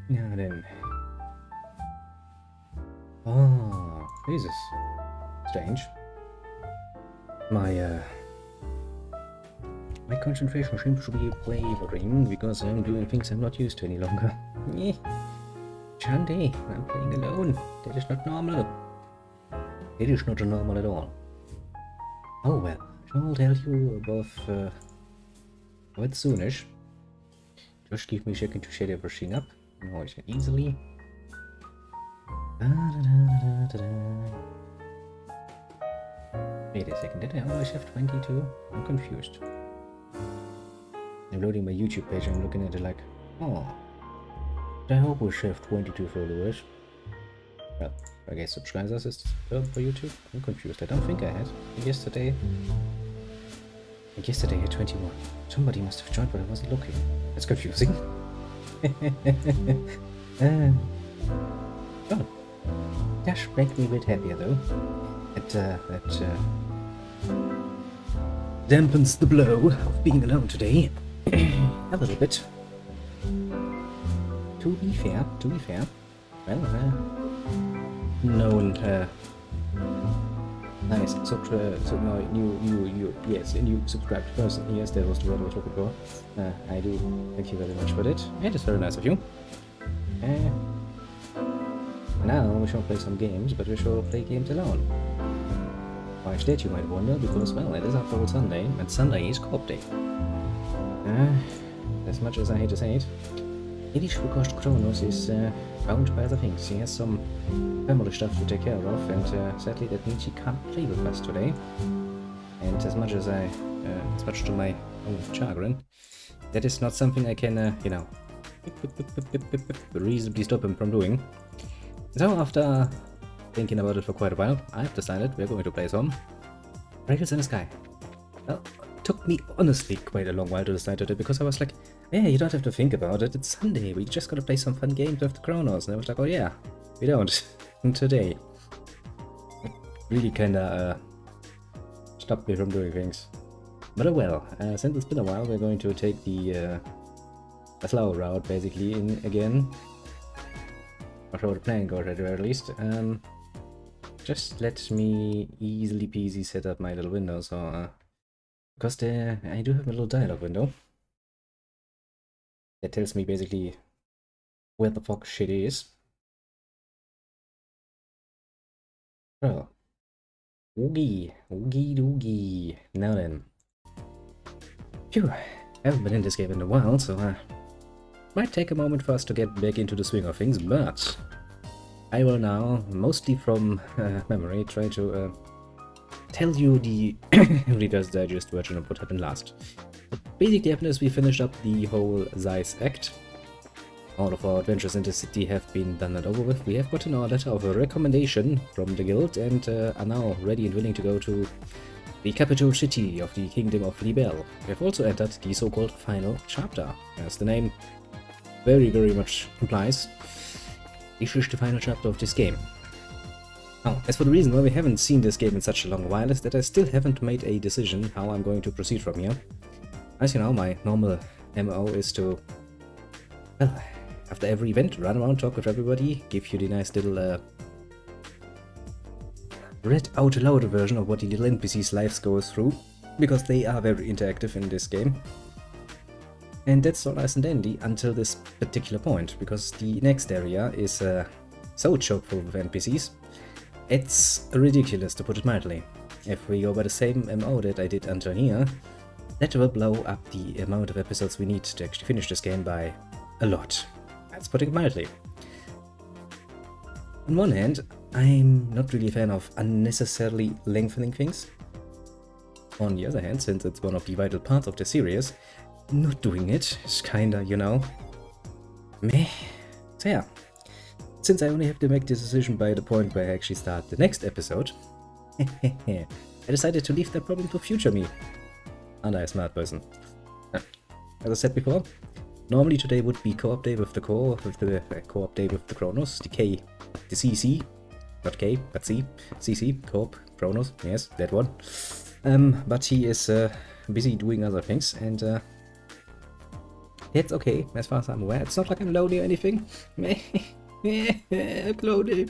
Now then. Oh, Jesus. Strange. My concentration seems to be wavering because I'm doing things I'm not used to any longer. Shandy, I'm playing alone. That is not normal. It is not normal at all. Oh well, I'll tell you above quite soonish. Just give me a second to set everything up. Nice and easily. Wait a second, did I always have 22? I'm confused. I'm loading my YouTube page and I'm looking at it like, oh, I hope we have 22 followers. Well, I guess subscribers is term for YouTube. I'm confused. I don't think I had. Yesterday I had 21. Somebody must have joined, but I wasn't looking. That's confusing. Oh, that makes me a bit happier though. That dampens the blow of being alone today a little bit. To be fair, well, known nice new subscribed person. Yes, that was the word I was looking for. I do thank you very much for that. It is very nice of you. Now we shall play some games, but we shall play games alone. Why is that, you might wonder? Because, well, it is after all Sunday, and Sunday is co-op day. As much as I hate to say it, it is because Kronos is bound by other things. He has some family stuff to take care of, and sadly that means he can't play with us today. And as much as as much to my own chagrin, that is not something I can, reasonably stop him from doing. So after thinking about it for quite a while, I've decided we're going to play some Rails in the Sky. Well, it took me honestly quite a long while to decide on it, because I was like, yeah, you don't have to think about it, it's Sunday, we just gotta play some fun games with the Kronos. And I was like, oh yeah, we don't. Today. It really kinda stopped me from doing things. But oh well, since it's been a while, we're going to take the slow route basically in again. Or so the plan goes at the very least. Just let me easily peasy set up my little window, so because I do have a little dialog window that tells me basically where the fuck shit is. Well, oogie doogie. Now then. Phew, haven't been in this game in a while, so might take a moment for us to get back into the swing of things, but I will now, mostly from memory, try to tell you the Reader's Digest version of what happened last. What basically happened is we finished up the whole Zeiss Act. All of our adventures in the city have been done and over with. We have gotten our letter of a recommendation from the guild and are now ready and willing to go to the capital city of the Kingdom of Libel. We have also entered the so-called final chapter, as the name very, very much implies. This is the final chapter of this game. Now, as for the reason why we haven't seen this game in such a long while is that I still haven't made a decision how I'm going to proceed from here. As you know, my normal MO is to, well, after every event, run around, talk with everybody, give you the nice little read out loud version of what the little NPCs' lives go through, because they are very interactive in this game. And that's all nice and dandy until this particular point, because the next area is so chock full of NPCs, it's ridiculous to put it mildly. If we go by the same MO that I did until here, that will blow up the amount of episodes we need to actually finish this game by a lot. That's putting it mildly. On one hand, I'm not really a fan of unnecessarily lengthening things. On the other hand, since it's one of the vital parts of the series, not doing it is kinda, meh. So yeah, since I only have to make this decision by the point where I actually start the next episode, I decided to leave that problem to future me. And I'm a smart person. As I said before, normally today would be co-op day with the core, with the co-op day with the Kronos, the CC, not K, but CC, co-op, Kronos, yes, that one. But he is busy doing other things, and That's okay, as far as I'm aware. It's not like I'm lonely or anything. I'm lonely.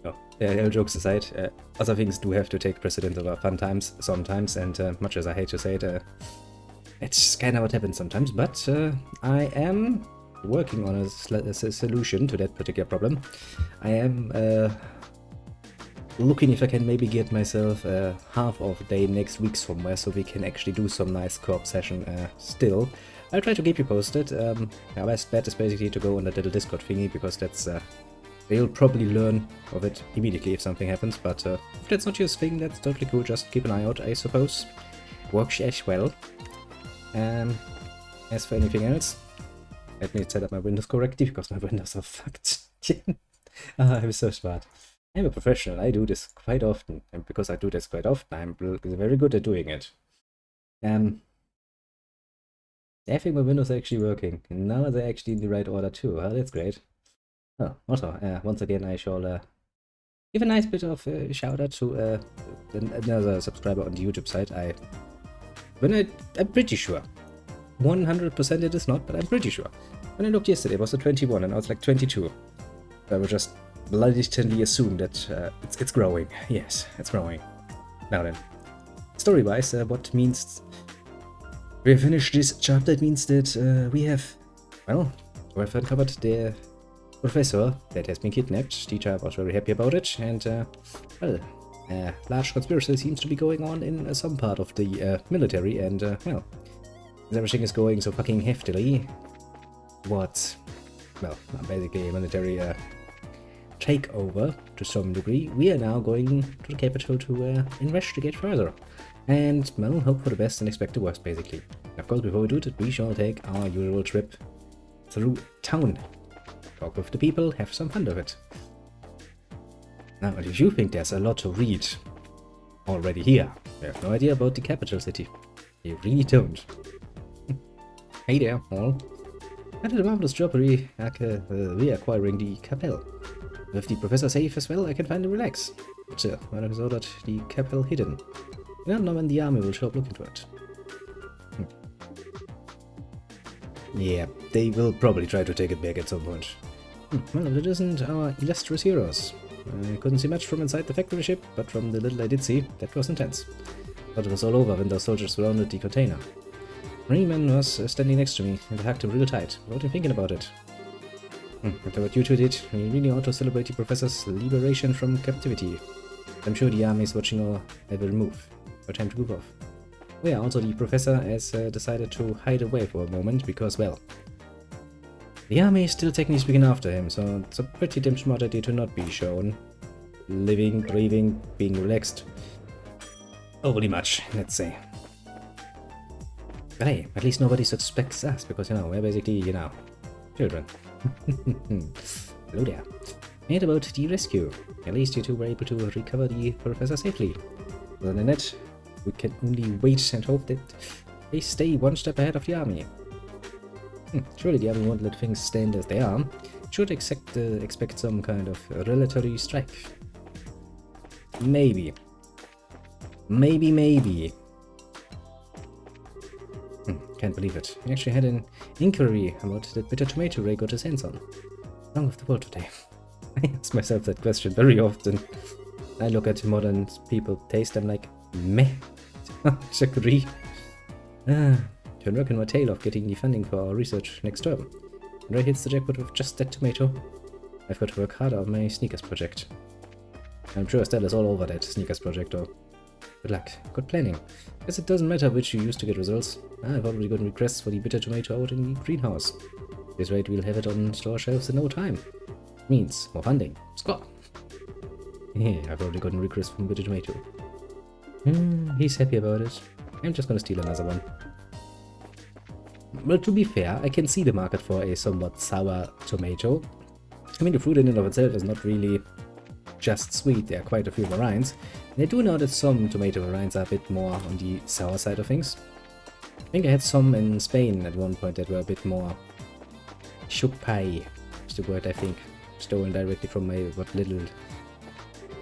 No, all jokes aside, other things do have to take precedence over fun times sometimes, and much as I hate to say it, it's kind of what happens sometimes, but I am working on a solution to that particular problem. I am looking if I can maybe get myself half of a day next week somewhere so we can actually do some nice co-op session still. I'll try to keep you posted. My best bet is basically to go on that little Discord thingy, because that's they'll probably learn of it immediately if something happens, but if that's not your thing, that's totally cool. Just keep an eye out, I suppose. Works as well. As for anything else, let me set up my windows correctly, because my windows are fucked. I'm so smart. I'm a professional, I do this quite often, and because I do this quite often, I'm very good at doing it. I think my windows are actually working, and now they're actually in the right order too. That's great. Oh, also, once again, I shall give a nice bit of shout out to another subscriber on the YouTube side. I'm pretty sure. 100% it is not, but I'm pretty sure. When I looked yesterday, it was a 21, and I was like 22. I would just blatantly assume that it's growing. Yes, it's growing. Now then, story-wise, what means we have finished this chapter? It means that we have uncovered the professor that has been kidnapped. Teacher was very happy about it, and large conspiracy seems to be going on in some part of the military, and as everything is going so fucking heftily, basically a military takeover to some degree, we are now going to the capital to investigate further. And, hope for the best and expect the worst, basically. Of course, before we do that, we shall take our usual trip through town. Talk with the people, have some fun with it. Now, if you think there's a lot to read already here, you have no idea about the capital city. You really don't. Hey there, all. I did a marvelous job reacquiring the Capelle. With the professor safe as well, I can finally relax. But still, I have ordered the Capelle hidden. I don't know when the army will show up looking for it. Yeah, they will probably try to take it back at some point. Well, if it isn't our illustrious heroes. I couldn't see much from inside the factory ship, but from the little I did see, that was intense. But it was all over when those soldiers surrounded the container. Rayman was standing next to me, and I hugged him real tight, without him thinking about it. After what you two did, we really ought to celebrate the professor's liberation from captivity. I'm sure the army is watching our every move. No time to goof off. Oh yeah, also the professor has decided to hide away for a moment, because, well, the army is still technically speaking after him, so it's a pretty damn smart idea to not be shown. Living, breathing, being relaxed. Overly much, let's say. But hey, at least nobody suspects us, because, we're basically, children. Hello there. And about the rescue. At least you two were able to recover the professor safely. Other than that, we can only wait and hope that they stay one step ahead of the army. Surely the army won't let things stand as they are. Should expect some kind of retaliatory strike. Maybe. Maybe. Can't believe it. I actually had an inquiry about that bitter tomato Ray got his hands on. What's wrong with the world today? I ask myself that question very often. I look at modern people, taste them like meh. I agree. Turn working my tail off getting the funding for our research next term. And Ray hits the jackpot with just that tomato. I've got to work harder on my sneakers project. I'm sure Estelle is all over that sneakers project, though. Good luck. Good planning. Guess it doesn't matter which you use to get results. I've already gotten requests for the bitter tomato out in the greenhouse. At this rate, we'll have it on store shelves in no time. Means more funding. Score! Yeah, I've already gotten requests from bitter tomato. He's happy about it. I'm just gonna steal another one. Well, to be fair, I can see the market for a somewhat sour tomato. I mean, the fruit in and of itself is not really just sweet. There are quite a few varieties. And I do know that some tomato varieties are a bit more on the sour side of things. I think I had some in Spain at one point that were a bit more chupai, is the word I think. Stolen directly from my what little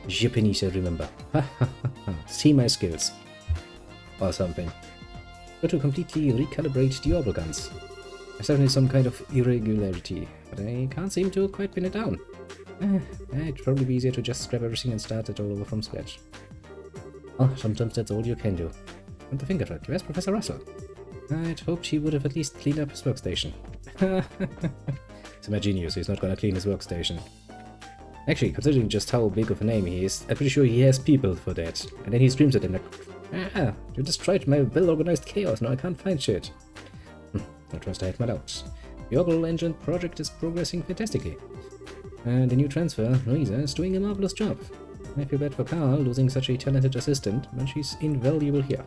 Japanese I remember. See my skills. Or something. Got to completely recalibrate the orbital guns. There's certainly some kind of irregularity, but I can't seem to quite pin it down. It'd probably be easier to just scrap everything and start it all over from scratch. Oh, sometimes that's all you can do. And the finger track. Where's Professor Russell? I'd hoped he would have at least cleaned up his workstation. It's my genius, he's not gonna clean his workstation. Actually, considering just how big of a name he is, I'm pretty sure he has people for that. And then he screams at them like, you destroyed my well-organized chaos, now I can't find shit. I trust I had my doubts. The Oracle Engine project is progressing fantastically. And the new transfer, Louisa, is doing a marvelous job. I feel bad for Carl losing such a talented assistant, but she's invaluable here.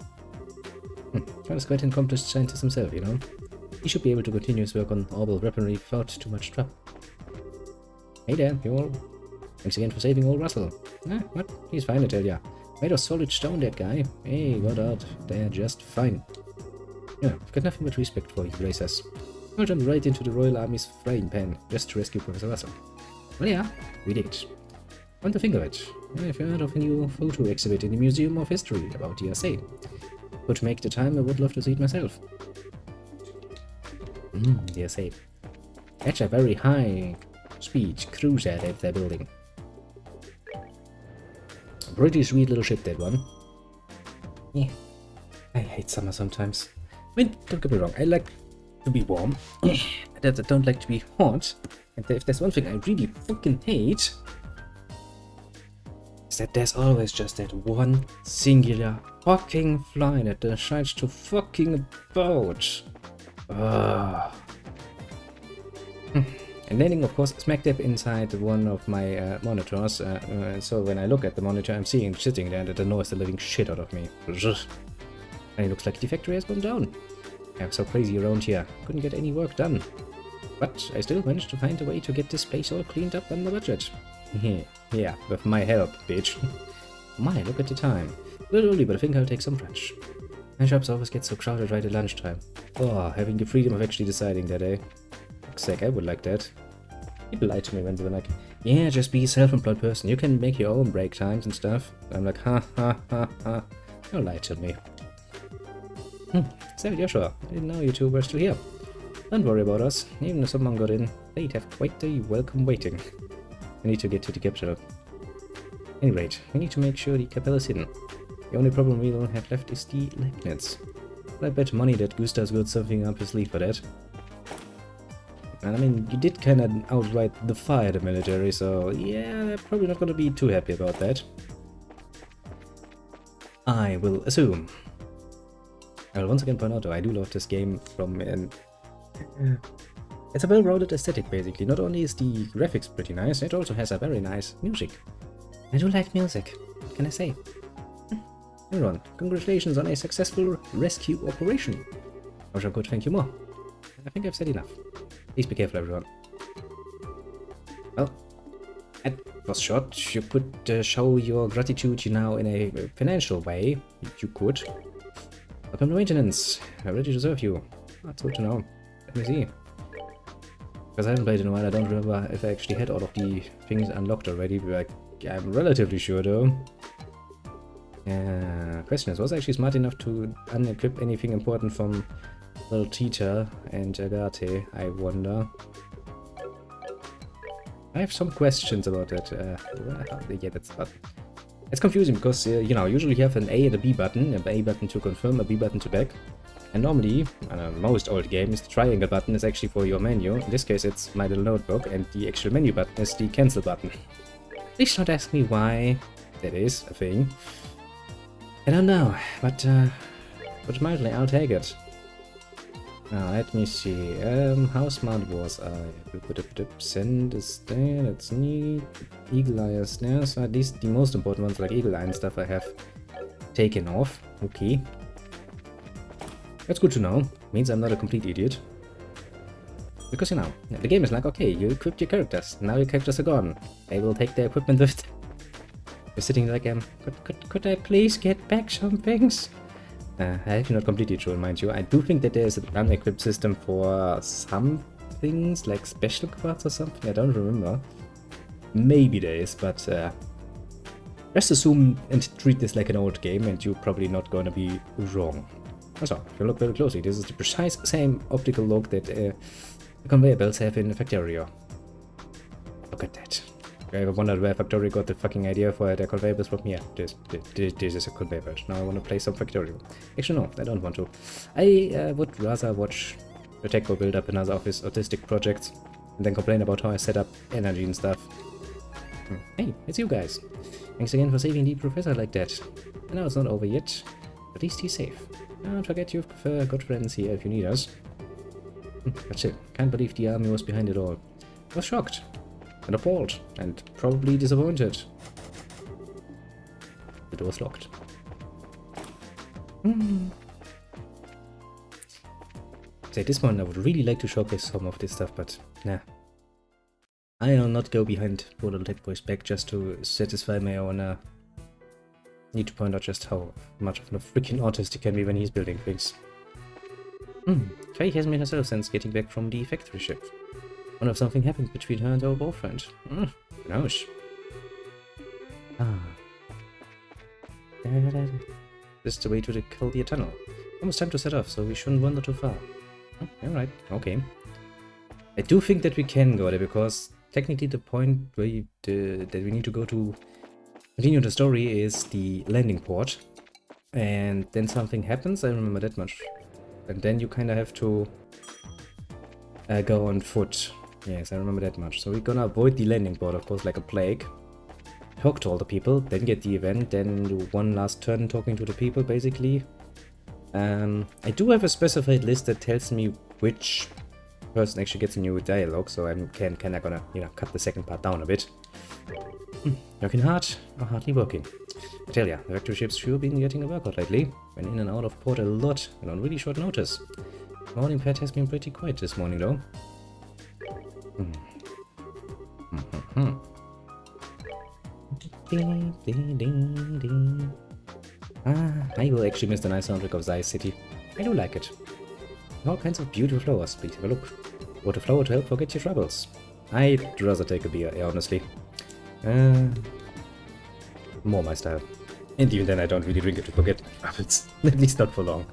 Carl's quite an accomplished scientist himself, you know. He should be able to continue his work on orbital weaponry without too much trouble. Hey there, you all. Thanks again for saving old Russell. What? He's fine, I tell ya. Made of solid stone, that guy. Hey, got out. They're just fine. Yeah, I've got nothing but respect for you, racers. I'll jump right into the Royal Army's frying pan, just to rescue Professor Russell. Well, yeah, we did. Come to think of it, I've heard of a new photo exhibit in the Museum of History about the USA. Would make the time, I would love to see it myself. The USA. That's a very high-speed cruiser that they're building. Pretty sweet little ship, that one. Yeah, I hate summer sometimes. I mean, don't get me wrong, I like to be warm. I don't like to be hot. And if there's one thing I really fucking hate, is that there's always just that one singular fucking fly that decides to fucking about. And landing, of course, smack dab inside one of my monitors, so when I look at the monitor, I'm seeing it sitting there and it annoys the living shit out of me. And it looks like the factory has gone down. I'm so crazy around here, couldn't get any work done. But I still managed to find a way to get this place all cleaned up on the budget. Yeah, with my help, bitch. My, look at the time. A little early, but I think I'll take some brunch. My shops always get so crowded right at lunchtime. Oh, having the freedom of actually deciding that, eh? Looks like I would like that. People lie to me when they're like, yeah, just be a self-employed person, you can make your own break times and stuff. I'm like, ha ha ha ha, don't lie to me. So yeah, sure, I didn't know you two were still here. Don't worry about us, even if someone got in, they'd have quite a welcome waiting. I need to get to the capital. At any rate, we need to make sure the capital is hidden. The only problem we don't have left is the Leibniz. But I bet money that Gustav's got something up his sleeve for that. And I mean, you did kinda outright defy the military, so yeah, they're probably not gonna be too happy about that. I will assume. I will once again point out though, I do love this game from an... it's a well-rounded aesthetic basically. Not only is the graphics pretty nice, it also has a very nice music. I do like music, what can I say? Everyone, congratulations on a successful rescue operation. I wish I could thank you more. I think I've said enough. Please be careful, everyone. Well, that was short. You could show your gratitude now in a financial way. You could. Welcome to maintenance. I'm ready to serve you. That's good to know. Let me see. Because I haven't played in a while, I don't remember if I actually had all of the things unlocked already, but I'm relatively sure though. Question is, was I actually smart enough to unequip anything important from little Tita and Agate, I wonder. I have some questions about that. Yeah, that's not... It's confusing because, you know, usually you have an A and a B button to confirm, a B button to back. And normally, most old games, the triangle button is actually for your menu. In this case, it's my little notebook, and the actual menu button is the cancel button. Please don't ask me why that is a thing. I don't know, but mildly, I'll take it. Now, let me see. How smart was I? Send is there, that's neat. Eagle Eye is there, so at least the most important ones like Eagle Eye and stuff I have taken off. Okay. That's good to know. Means I'm not a complete idiot. Because, you know, the game is like, okay, you equipped your characters, now your characters are gone. They will take their equipment with them. You're sitting like, could I please get back some things? I have not completely true, mind you. I do think that there's an unequipped system for some things, like special quartz or something, I don't remember. Maybe there is, but just assume and treat this like an old game and you're probably not gonna be wrong. Also, if you look very closely, this is the precise same optical look that the conveyor belts have in the Factorio. Look at that. If I ever wondered where Factorio got the fucking idea for their conveyor belts from, yeah, this is a conveyor belt. Now I want to play some Factorio. Actually, no, I don't want to. I would rather watch the Techco build up another of his autistic projects and then complain about how I set up energy and stuff. Hey, it's you guys. Thanks again for saving the professor like that. I know it's not over yet. At least he's safe. Don't forget you've got friends here if you need us. But still, can't believe the army was behind it all. I was shocked. And appalled. And probably disappointed. The door's locked. So at this point I would really like to showcase some of this stuff, but nah. I'll not go behind poor little tech boy's back just to satisfy my own need to point out just how much of a freaking artist he can be when he's building things. Faye hasn't been herself since getting back from the factory ship. Wonder if something happened between her and her boyfriend. Who knows? This is the way to the Caldia tunnel. Almost time to set off, so we shouldn't wander too far. Alright, okay. I do think that we can go there, because technically the point where that we need to go to continue the story is the landing port. And then something happens, I remember that much. And then you kind of have to go on foot. Yes, I remember that much. So we're gonna avoid the landing port, of course, like a plague. Talk to all the people, then get the event, then do one last turn talking to the people, basically. I do have a specified list that tells me which person actually gets a new dialogue, so I'm kinda gonna, cut the second part down a bit. Working hard or hardly working? I tell ya, the factory ship's sure been getting a workout lately. Went in and out of port a lot and on really short notice. Morning pad has been pretty quiet this morning though. I will actually miss the nice soundtrack of Zai's city. I do like it. All kinds of beautiful flowers, please have a look. What a flower to help forget your troubles. I'd rather take a beer, honestly. More my style. And even then I don't really drink it to forget my troubles. At least not for long.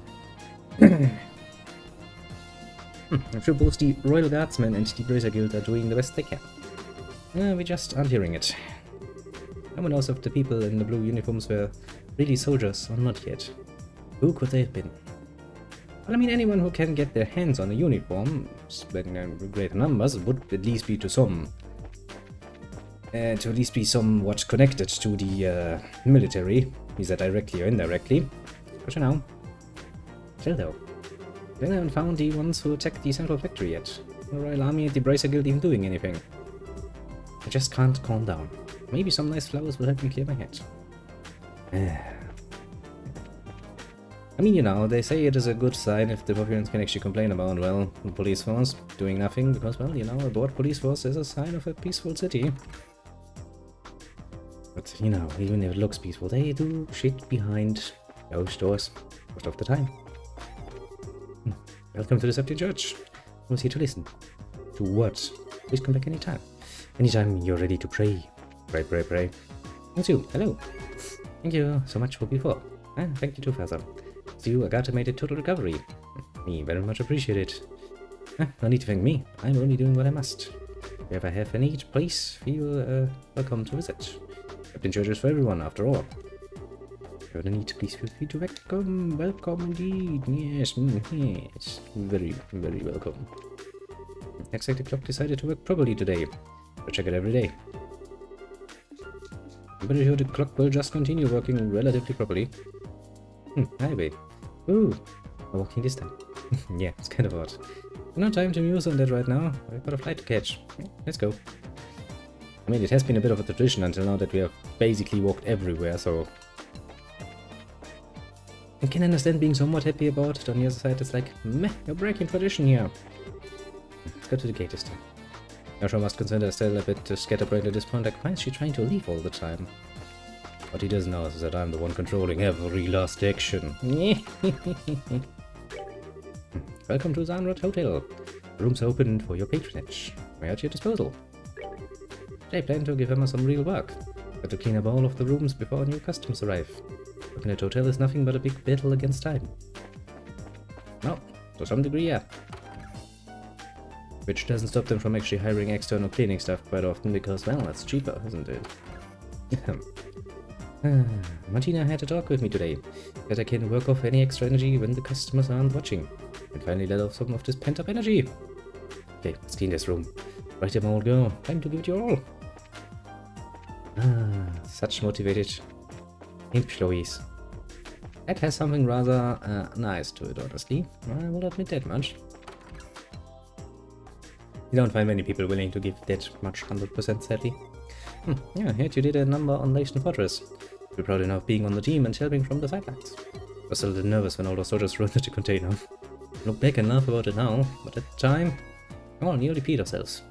I'm sure both the Royal Guardsmen and the Bracer Guild are doing the best they can. We just aren't hearing it. No one knows if the people in the blue uniforms were really soldiers or not yet. Who could they have been? Well, I mean, anyone who can get their hands on a uniform, in greater numbers, would at least be somewhat connected to the military, either directly or indirectly. But you know, still though, they haven't found the ones who attacked the central factory yet. The Royal Army and the Bracer Guild even doing anything. I just can't calm down. Maybe some nice flowers will help me clear my head. I mean, they say it is a good sign if the populace can actually complain about, well, the police force doing nothing, because, well, a bored police force is a sign of a peaceful city. But, even if it looks peaceful, they do shit behind those doors most of the time. Welcome to the Septic Church. Who's here to listen? To what? Please come back anytime. Anytime you're ready to pray. Pray, pray, pray. Thanks you. Hello. Thank you so much for before. Thank you too, Father. You, Agatha, made a total recovery. Me very much appreciate it. No need to thank me. I'm only doing what I must. If you ever have a need, please feel welcome to visit. Captain Church is for everyone, after all. If you have a need, please feel free to welcome. Welcome indeed. Yes, yes. Very, very welcome. Looks like the clock decided to work properly today. I check it every day. I'm pretty sure the clock will just continue working relatively properly. Hi, babe. Ooh, I'm walking this time. Yeah, it's kind of odd. No time to muse on that right now. I've got a flight to catch. Let's go. I mean, it has been a bit of a tradition until now that we have basically walked everywhere, so... I can understand being somewhat happy about it. On the other side, it's like, meh, you're breaking tradition here. Let's go to the gate this time. Joshua must consider still a bit scatterbrained at this point. Like, why is she trying to leave all the time? What he doesn't know is that I'm the one controlling every last action. Welcome to Zanrod Hotel. Rooms open for your patronage. We're at your disposal. I plan to give Emma some real work. Got to clean up all of the rooms before new customs arrive. Working at hotel is nothing but a big battle against time. to some degree, yeah. Which doesn't stop them from actually hiring external cleaning staff quite often, because, well, that's cheaper, isn't it? Martina had a talk with me today, that I can work off any extra energy when the customers aren't watching, and finally let off some of this pent-up energy. Okay, let's clean this room. Right, them all go. Time to give it your all. Such motivated employees. That has something rather nice to it, honestly. I will admit that much. You don't find many people willing to give that much 100%, sadly. Yeah, I heard you did a number on Nation Fortress. You're proud enough being on the team and helping from the sidelines. I was a little nervous when all the soldiers run into the container. Look back and laugh about it now, but at the time, we all nearly peed ourselves.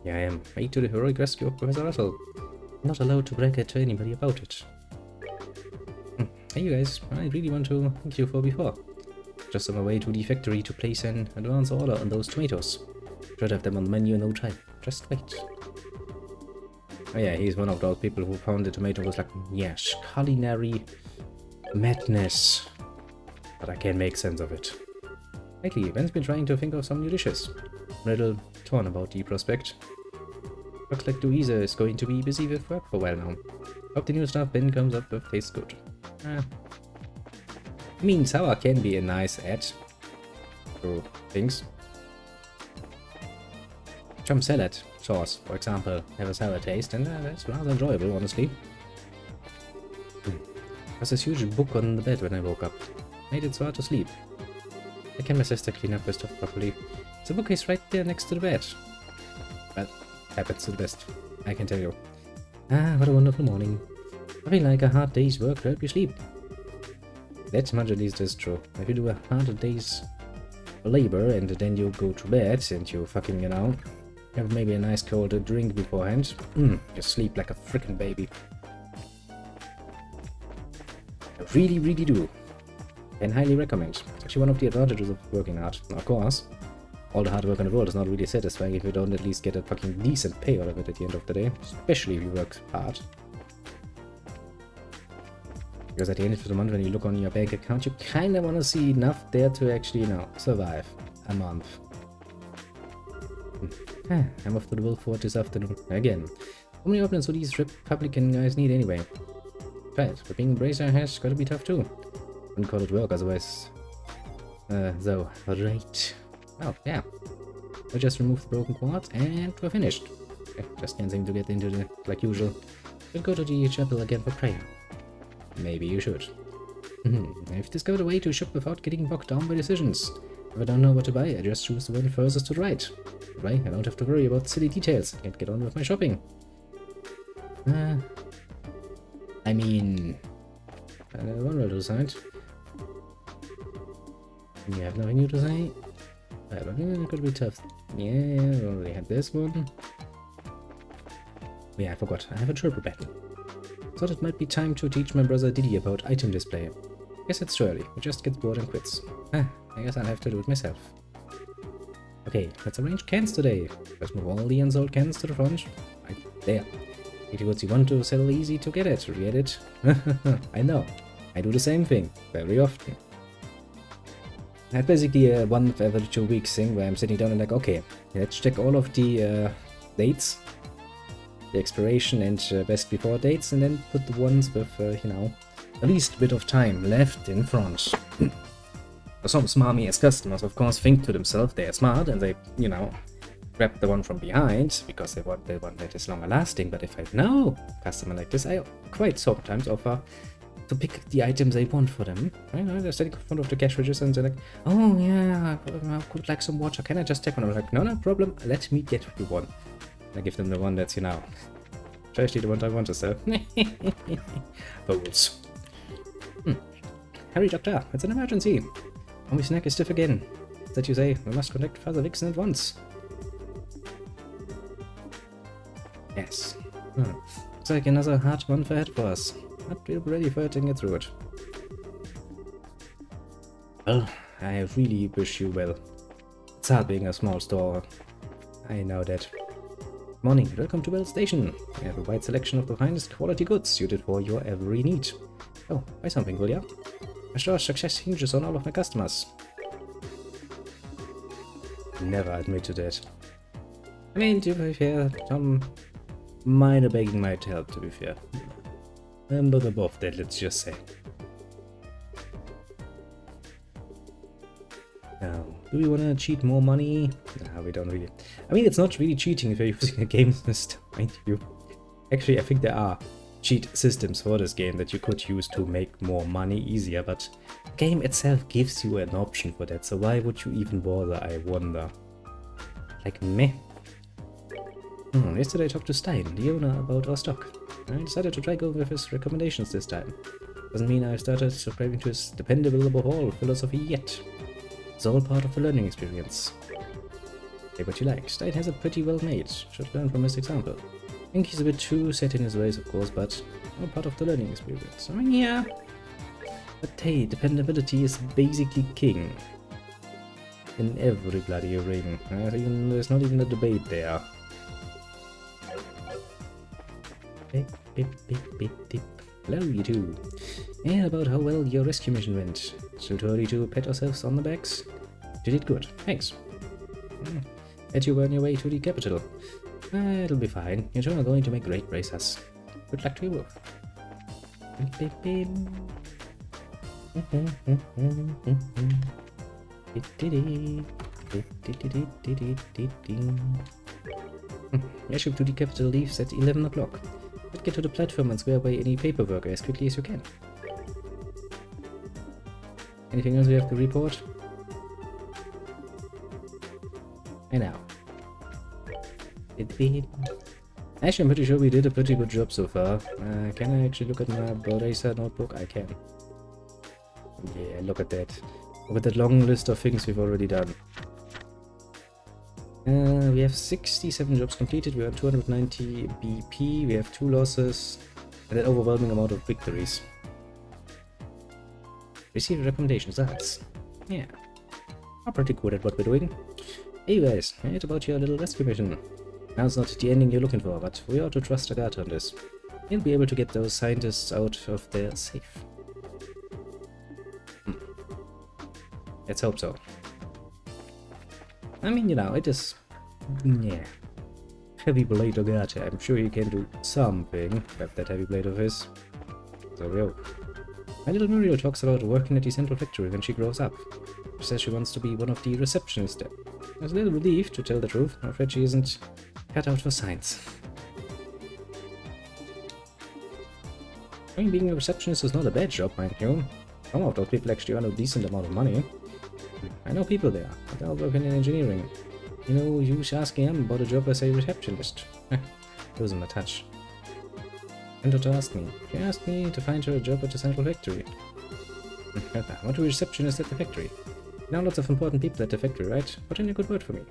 Yeah, I am. Aid to the heroic rescue of Professor Russell. I'm not allowed to brag to anybody about it. Hey you guys, I really want to thank you for before. Just on my way to the factory to place an advance order on those tomatoes. Should have them on the menu in no time. Just wait. Oh yeah, he's one of those people who found the tomato was like, yes, culinary madness. But I can't make sense of it. Lately, Ben's been trying to think of some new dishes. I'm a little torn about the prospect. Looks like Louisa is going to be busy with work for a while now. Hope the new stuff Ben comes up with tastes good. I mean, sour can be a nice add to things. Some salad sauce, for example, have a sour taste, and that's rather enjoyable, honestly. There's this huge book on the bed when I woke up. Made it so hard to sleep. I can my sister clean up her stuff properly. The bookcase right there next to the bed. Well, happens to the best, I can tell you. What a wonderful morning. Nothing like a hard day's work to help you sleep. That much at least is true. If you do a hard day's labor and then you go to bed and you fucking, you know, have maybe a nice cold drink beforehand, you sleep like a freaking baby. I really, really do. And highly recommend. It's actually one of the advantages of working hard. Of course, all the hard work in the world is not really satisfying if you don't at least get a fucking decent pay out of it at the end of the day. Especially if you work hard. Because at the end of the month, when you look on your bank account, you kind of want to see enough there to actually, you know, survive a month. I'm off to the Wolf Fort this afternoon. Again. How many opponents do these Republican guys need anyway? Right, but being a bracer has got to be tough too. Wouldn't call it work otherwise. So, right. Oh, yeah. We just removed the broken quartz and we're finished. Okay, just can't seem to get into the, like usual. We'll go to the chapel again for prayer. Maybe you should. I've discovered a way to shop without getting bogged down by decisions. If I don't know what to buy, I just choose the one furthest to the right. Right, I don't have to worry about silly details. I can get on with my shopping. I mean... one will decide. You have nothing new to say? It could be tough. Yeah, we already had this one. Yeah, I forgot. I have a triple battle. Thought it might be time to teach my brother Diddy about item display. Guess it's too early. He just gets bored and quits. I guess I'll have to do it myself. Okay, let's arrange cans today. Let's move all the unsold cans to the front. Right there. If what you want to sell easy to get it, read it. I know. I do the same thing very often. That's basically a once every 2 weeks thing where I'm sitting down and like, okay, let's check all of the dates, the expiration and best before dates, and then put the ones with, you know, the least bit of time left in front. Some smarmy-ass customers, of course, think to themselves they're smart and they, you know, grab the one from behind because they want the one that is longer lasting. But if I know a customer like this, I quite sometimes offer to pick the items they want for them. Right? They're standing in front of the cash register and they're like, oh yeah, I could like some water. Can I just take one? I'm like, no problem. Let me get you one. I give them the one that's, you know, actually the one I want to sell. Fools. Hurry, Doctor. It's an emergency. My snack is stiff again. That you say, we must contact Father Vixen at once. Yes. Looks like another hard one ahead for us. But we'll be ready for it and get through it. Well, I really wish you well. It's hard being a small store. I know that. Morning, welcome to Bell Station. We have a wide selection of the finest quality goods suited for your every need. Oh, buy something, will ya? My store's success hinges on all of my customers. never admit to that. I mean, to be fair, some minor begging might help, to be fair. I'm not above that, let's just say. Now, do we want to cheat more money? No, we don't really. I mean, it's not really cheating if you're using a game system, mind you. Actually, I think there are cheat systems for this game that you could use to make more money easier, but the game itself gives you an option for that, so why would you even bother, I wonder? Like, meh. Yesterday I talked to Stein, the owner, about our stock. I decided to try going with his recommendations this time. Doesn't mean I started subscribing to his dependable overhaul philosophy yet. It's all part of the learning experience. Say what you like. Stein has it pretty well made. Should learn from his example. I think he's a bit too set in his ways, of course, but all part of the learning experience. I mean, yeah. But hey, dependability is basically king. In every bloody ring. There's not even a debate there. Beep, beep, beep, beep, beep. Hello, you two. And about how well your rescue mission went. Still too early to pat ourselves on the backs? You did good, thanks. Bet you were on your way to the capital. It'll be fine. You're sure going to make great racers. Good luck to you both. Beep, beep, beep. Airship to the capital leaves at 11 o'clock. Let's get to the platform and square away any paperwork as quickly as you can. Anything else we have to report? And now. Actually, I'm pretty sure we did a pretty good job so far. Can I actually look at my Beracer notebook? I can. Yeah, look at that. Look at that long list of things we've already done. We have 67 jobs completed, we have 290 BP, we have 2 losses, and an overwhelming amount of victories. Received recommendation results. Yeah. I'm pretty good at what we're doing. Hey guys, I heard about your little rescue mission. Now it's not the ending you're looking for, but we ought to trust Agatha on this. He'll be able to get those scientists out of there safe. Let's hope so. I mean, you know, it is... yeah. Heavy blade Agatha. I'm sure he can do something with that heavy blade of his. So we hope. My little Muriel talks about working at the central factory when she grows up. She says she wants to be one of the receptionists there. I was a little relieved, to tell the truth. I'm afraid she isn't cut out for science. I mean, being a receptionist is not a bad job, mind you. Some of those people actually earn a decent amount of money. I know people there, but they're all working in engineering. You know, you was asking them about a job as a receptionist. Losing my touch. And to ask me. She asked me to find her a job at the central factory. I want to be a receptionist at the factory. Now lots of important people at the factory, right? Put in a good word for me.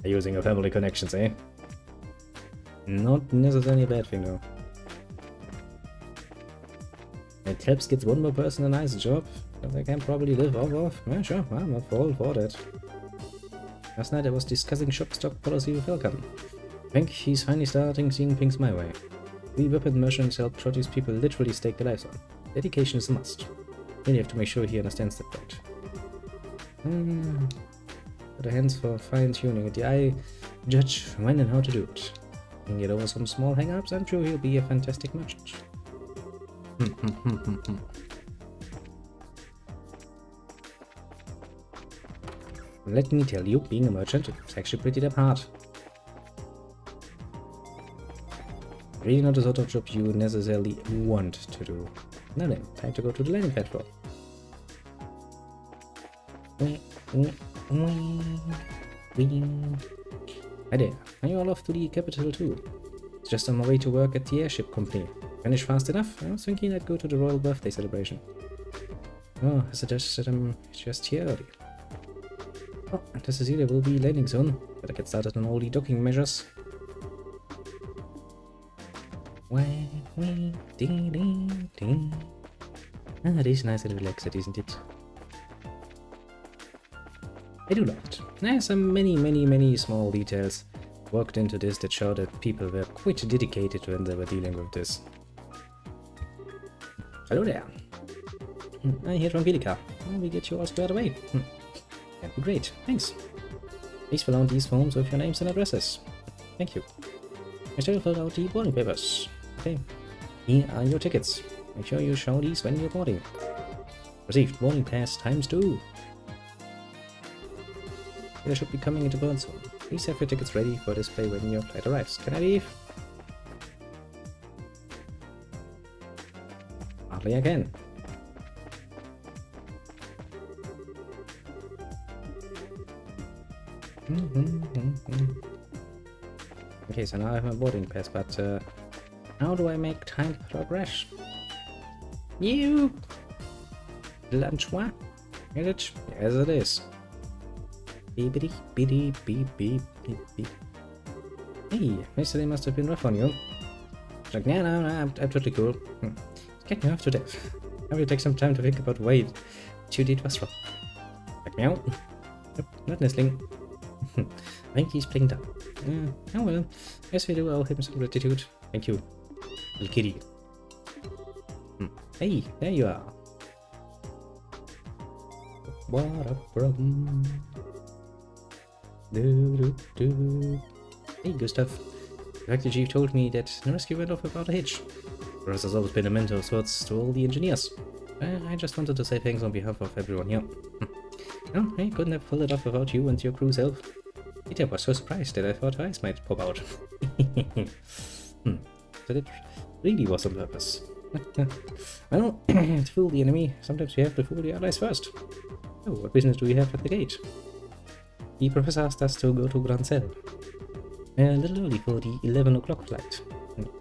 Using your family connections, eh? Not necessarily a bad thing, though. It helps get one more person a nice job that they can probably live off of. Yeah, sure, I'm not all for that. Last night I was discussing shop stock policy with Falcon. I think he's finally starting seeing things my way. We weapon merchants help produce people literally stake their lives on. Dedication is a must. Really have to make sure he understands that point. Got a hands for fine-tuning it. I judge when and how to do it. Can get over some small hang-ups, I'm sure he'll be a fantastic merchant. Let me tell you, being a merchant is actually pretty damn hard. Really not the sort of job you necessarily want to do. Now then, time to go to the landing platform. Hi there, are you all off to the capital too? It's just on my way to work at the airship company. Finish fast enough? I was thinking I'd go to the royal birthday celebration. Oh, I suggested I'm just here early. Oh, the Cecilia will be landing soon. Better get started on all the docking measures. It is nice and relaxed, isn't it? I do love it. There's some many small details worked into this that show that people were quite dedicated when they were dealing with this. Hello there. I hear from Angelica. We get you all squared away. That'd be great. Thanks. Please fill out these forms with your names and addresses. Thank you. I still filled out the boarding papers. Okay. Here are your tickets. Make sure you show these when you're boarding. Received boarding pass ×2. They should be coming into Bern soon. Please have your tickets ready for display when your flight arrives. Can I leave? Hardly I can. Okay, so now I have my boarding pass, but how do I make time to progress? You lunchwa? Is it? Yes, it is. Beepity beep beep beep beep beep. Hey, yesterday must have been rough on you. It's like, no, I'm totally cool. It's getting off to death. Have you take some time to think about why what you did was wrong? Like, meow. Nope, not nestling. I think he's playing dumb. Oh well, yes we do owe him some gratitude. Thank you, little kitty. Hey, there you are. What a problem. Hey, Gustav. The fact chief told me that the rescue went off without a hitch. Ross has always been a mentor of sorts to all the engineers. I just wanted to say thanks on behalf of everyone here. No, I couldn't have pulled it off without you and your crew self. Peter was so surprised that I thought eyes might pop out. That it really was on purpose. Well, to fool the enemy, sometimes we have to fool the allies first. Oh, what business do we have at the gate? The professor asked us to go to Grand Cell. A little early for the 11 o'clock flight.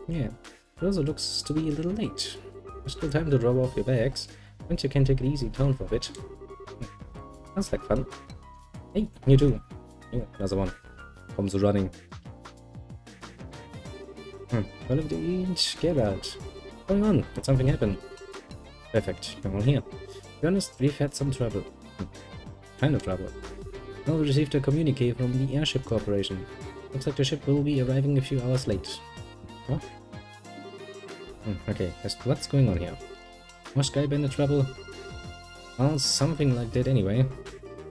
Yeah, it also looks to be a little late. There's still time to drop off your bags. Once you can take it easy down for a bit. Sounds like fun. Hey, you too. Oh, another one. Comes running. Well, of the inch, Gerard. What's going on? Did something happen? Perfect, you're all here. To be honest, we've had some trouble. Kind of trouble. Now we received a communique from the Airship Corporation. Looks like the ship will be arriving a few hours late. What? Okay, what's going on here? Was Skybender trouble? Well, something like that anyway.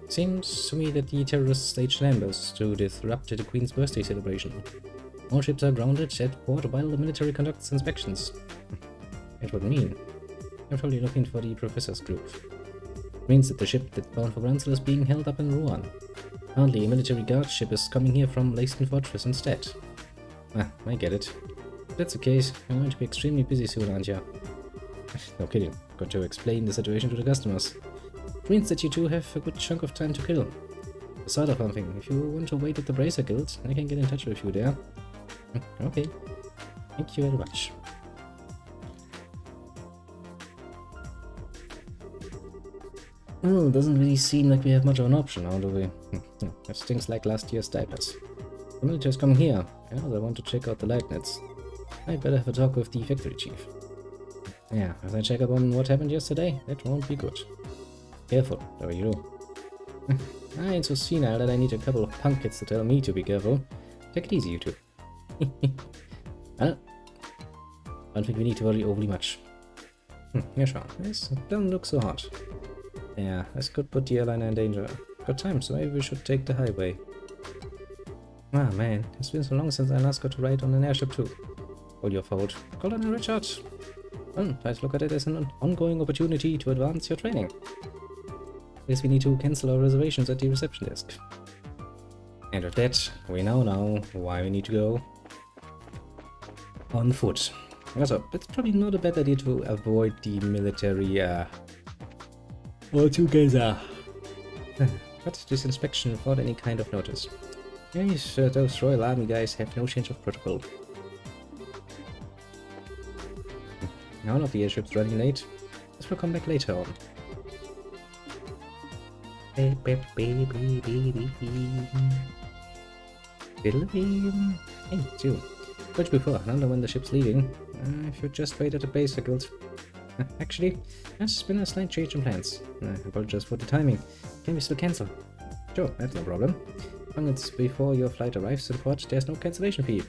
Seems to me that the terrorists staged an ambush to disrupt the Queen's birthday celebration. All ships are grounded at port while the military conducts inspections. It would mean I'm probably looking for the Professor's group. It means that the ship that's bound for Gransel is being held up in Rouen. Apparently a military guard ship is coming here from Leyston Fortress instead. Ah, I get it. If that's the case, I'm going to be extremely busy soon, aren't you? No kidding. Got to explain the situation to the customers. It means that you two have a good chunk of time to kill. Sort of something. If you want to wait at the Bracer Guild, I can get in touch with you there. Okay. Thank you very much. Well, it doesn't really seem like we have much of an option now, do we? That's things like last year's diapers. The military's coming here. Yeah, they want to check out the light nets. I better have a talk with the factory chief. Yeah, as I check up on what happened yesterday, that won't be good. Careful, whatever you do. I ain't so senile that I need a couple of punk kids to tell me to be careful. Take it easy, you two. Well, I don't think we need to worry overly much. Yeah, sure. This doesn't look so hot. Yeah, this could put the airliner in danger. Got time, so maybe we should take the highway. Ah man, it's been so long since I last got to ride on an airship too. All your fault. Colonel Richard. Well, let's look at it as an ongoing opportunity to advance your training. Guess we need to cancel our reservations at the reception desk. And with that, we now know why we need to go on foot. Also, it's probably not a bad idea to avoid the military altogether. But this inspection without any kind of notice. Yes, those Royal Army guys have no change of protocol. Now one of the airships running late. This will come back later on. Hey, it's you. Told you before, I don't know when the ship's leaving. If you just wait at the base, Guild. Actually, there's been a slight change in plans. I apologize for the timing. Can we still cancel? Sure, that's no problem. As long as before your flight arrives in port, there's no cancellation fee.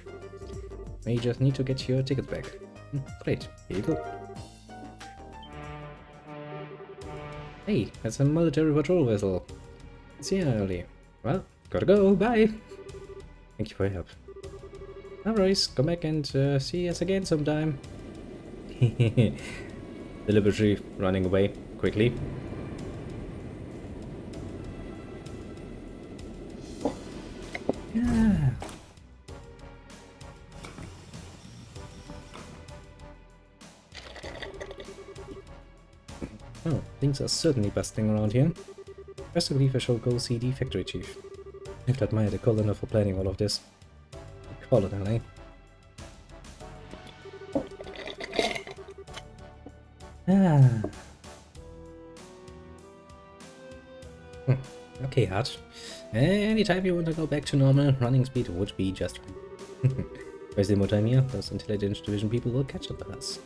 You just need to get your tickets back. Great, here you go. Hey, that's a military patrol vessel. See you early. Well, gotta go. Bye. Thank you for your help. No worries. Come back and see us again sometime. Deliberately running away quickly. Yeah. Oh, things are certainly busting around here. Best to believe I shall go see the factory chief. I have to admire the colonel for planning all of this. Colonel, eh? Ah. Okay, Hart. Anytime you want to go back to normal, running speed would be just fine. Wasting more time here, those intelligence division people will catch up with us.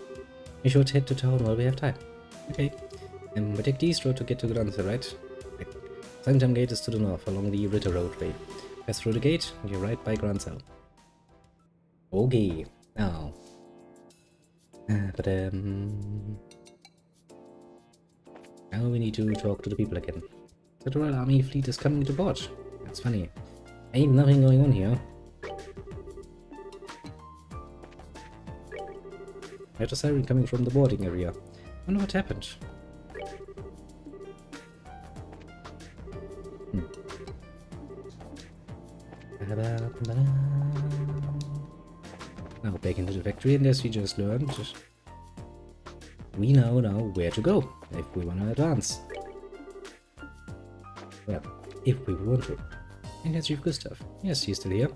We should head to town while we have time. Okay. We take the east road to get to Granza, right? Sanctum Gate is to the north, along the Ritter Roadway. Pass through the gate, and you're right by Granza. Okay. Now. Now we need to talk to the people again. The Royal Army fleet is coming to port. That's funny. Ain't nothing going on here. There's a siren coming from the boarding area. Wonder what happened. Now back into the factory, and as we just learned, we now know where to go if we want to advance. Well, if we want to. And that's Chief Gustav. Yes, he's still here.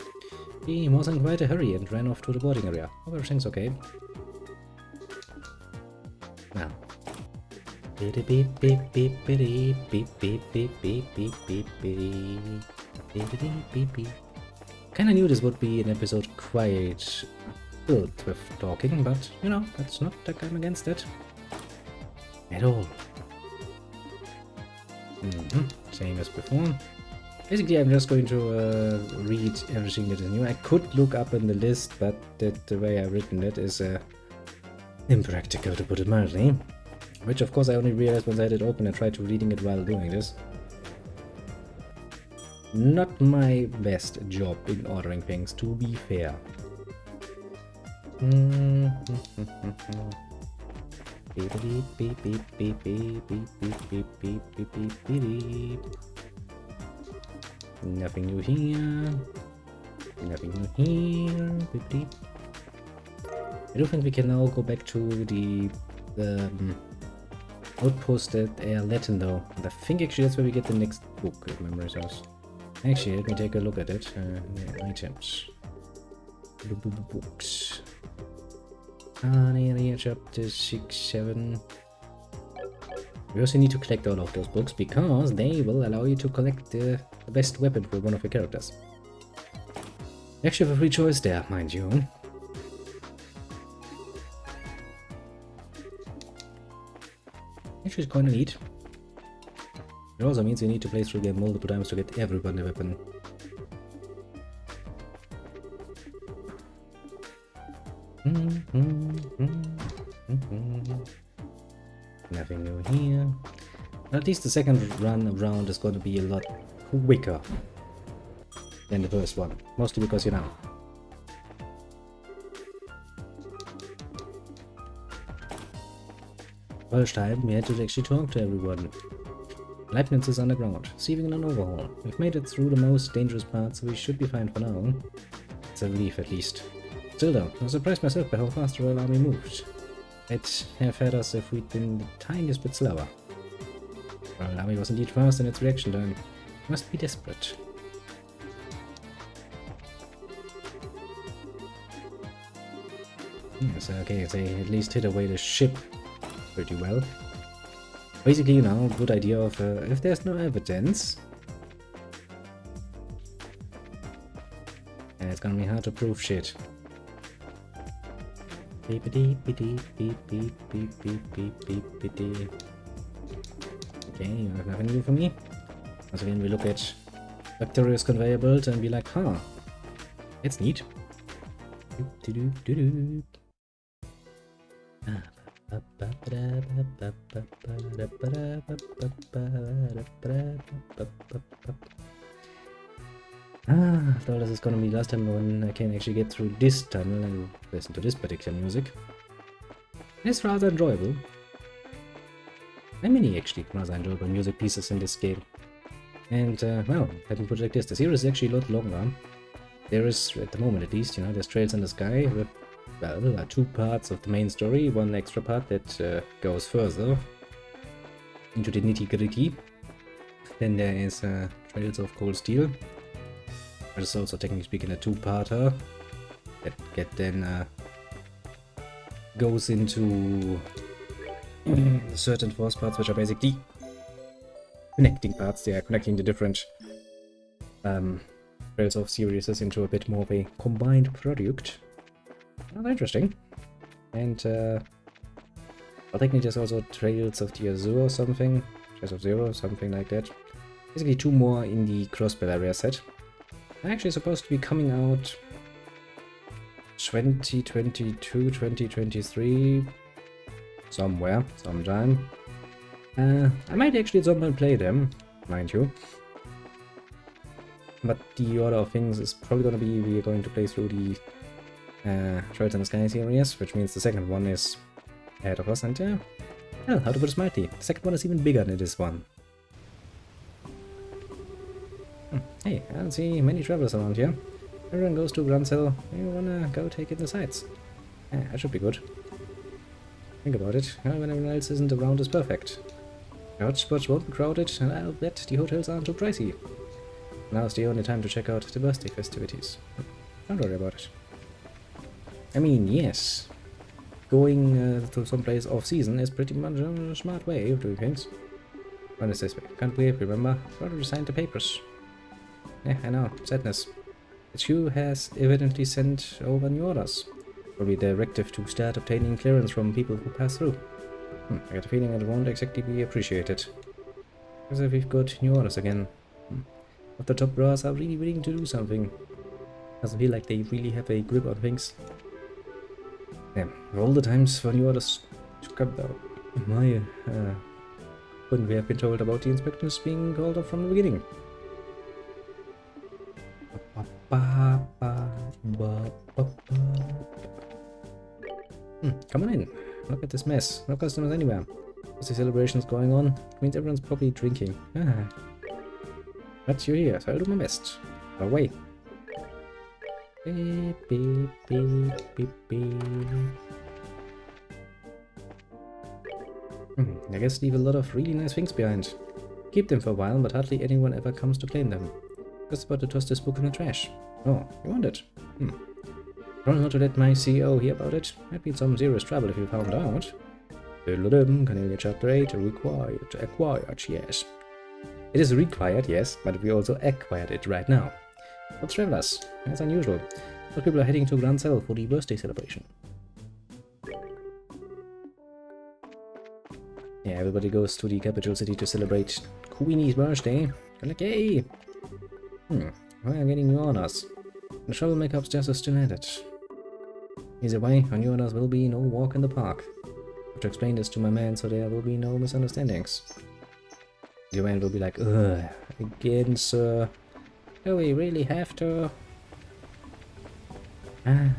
He was in quite a hurry and ran off to the boarding area. Hope everything's okay. Now. Kinda knew this would be an episode quite filled with talking, but you know, that's not like I'm against it. At all. Same as before. Basically, I'm just going to read everything that is new. I could look up in the list, but the way I've written it is impractical, to put it mildly. Which, of course, I only realized once I had it open and tried to reading it while doing this. Not my best job in ordering things, to be fair. Nothing new here. Nothing new here. I don't think we can now go back to the outpost at Latin though. I think actually that's where we get the next book, if memory serves. Actually, let me take a look at it. Items. Books. Area chapter 6, 7. We also need to collect all of those books because they will allow you to collect the best weapon for one of your characters. You actually have a free choice there, mind you. Actually, it's kind of neat. It also means you need to play through the game multiple times to get everyone a weapon. Nothing new here. At least the second run around is going to be a lot quicker than the first one. Mostly because, you know. First time we had to actually talk to everyone. Leibniz is underground, receiving an overhaul. We've made it through the most dangerous part, so we should be fine for now. It's a relief at least. Still though, I was surprised myself by how fast the Royal Army moved. I'd have had us if we'd been the tiniest bit slower. The Royal Army was indeed fast in its reaction time. It must be desperate. Yes, okay, they at least hid away the ship pretty well. Basically, you know, good idea of if there's no evidence, and it's gonna be hard to prove shit. Okay, you have nothing new for me. Once again, we look at Victorious conveyor belt and be like, huh, it's neat. Ah, I thought this is gonna be last time when I can actually get through this tunnel and listen to this particular music. It's rather enjoyable. Many actually rather enjoyable music pieces in this game. And, well, let me put it like this, the series is actually a lot longer. There is, at the moment at least, you know, there's Trails in the Sky with, well, there are 2 parts of the main story, 1 extra part that goes further into the nitty-gritty. Then there is Trails of Cold Steel, which is also technically speaking a 2-parter that then goes into certain force parts, which are basically connecting parts. They are connecting the different Trails of series into a bit more of a combined product. Rather interesting. And well, technically there's also Trails of the Azure or something, Trails of Zero, something like that. Basically 2 more in the Crossbell area set. They're actually supposed to be coming out 2022, 2023, somewhere, sometime. I might actually at some point play them, mind you. But the order of things is probably going to be we're going to play through the Trails in the Sky series, which means the second one is ahead of us, and yeah, well, how to put it smartly, the second one is even bigger than this one. Hey, I don't see many travelers around here. Everyone goes to Grancel. You wanna go take in the sights? Yeah, that should be good. Think about it. When everyone else isn't around is perfect. The hotspots won't be crowded, and I'll bet the hotels aren't too pricey. Now's the only time to check out the birthday festivities. Don't worry about it. I mean, yes, going to some place off-season is pretty much a smart way of doing things. When is this way? Can't we remember? Thought we signed the papers. Yeah, I know. Sadness. HQ has evidently sent over new orders. Probably the directive to start obtaining clearance from people who pass through. I get a feeling it won't exactly be appreciated. As if we've got new orders again. If the top brass are really willing to do something. Doesn't feel like they really have a grip on things. Yeah, of all the times for new orders to come down. Couldn't we have been told about the inspectors being called off from the beginning? Come on in. Look at this mess. No customers anywhere. There's the celebrations going on. It means everyone's probably drinking. But you're here, so I'll do my best. Away. Beep, beep, beep, beep, beep. I guess leave a lot of really nice things behind. Keep them for a while, but hardly anyone ever comes to claim them. Just about to toss this book in the trash. Oh, you want it? Promise not to let my CEO hear about it. I'd be in some serious trouble if you found out. Cornelia Chapter 8 acquired, yes. It is required, yes, but we also acquired it right now. For travelers, that's unusual. Most people are heading to Grancel for the birthday celebration. Yeah, everybody goes to the capital city to celebrate Queenie's birthday. Like, yay! We are getting new orders. The troublemaker upstairs is still at it. Either way, our new orders will be no walk in the park. I have to explain this to my man so there will be no misunderstandings. Your man will be like, ugh, again, sir. Do we really have to? Well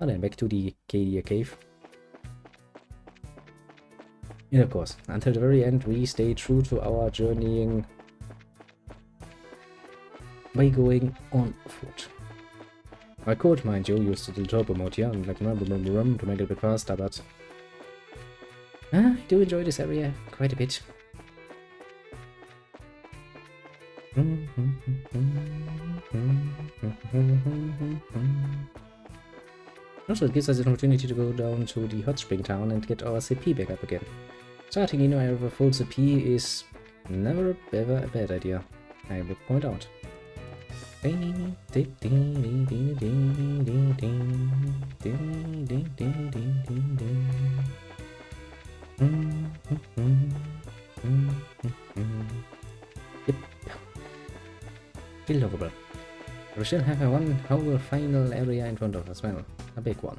then, back to the Cadia cave. And of course, until the very end we stay true to our journeying by going on foot. I could, mind you, use the turbo mode here and like to make it a bit faster, but I do enjoy this area quite a bit. Also, it gives us an opportunity to go down to the hot spring town and get our CP back up again. Starting in with a full CP is never ever a bad idea, I would point out. Yep. Still lovable. We still have one whole final area in front of us, well, a big one.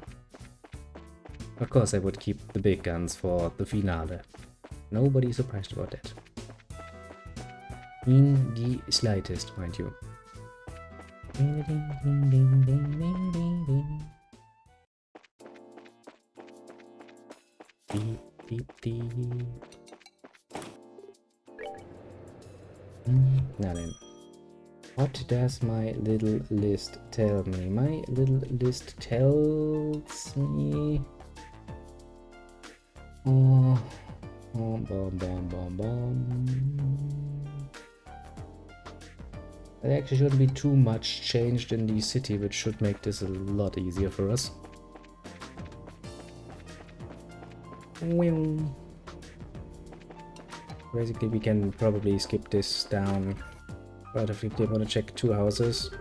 Of course I would keep the big guns for the finale. Nobody's surprised about that. In the slightest, mind you. Beep, beep, beep. Now then. What does my little list tell me? My little list tells me... Oh, bum, bum, bum, bum. There actually shouldn't be too much changed in the city, which should make this a lot easier for us. Basically, we can probably skip this down. But if we want to check 2 houses.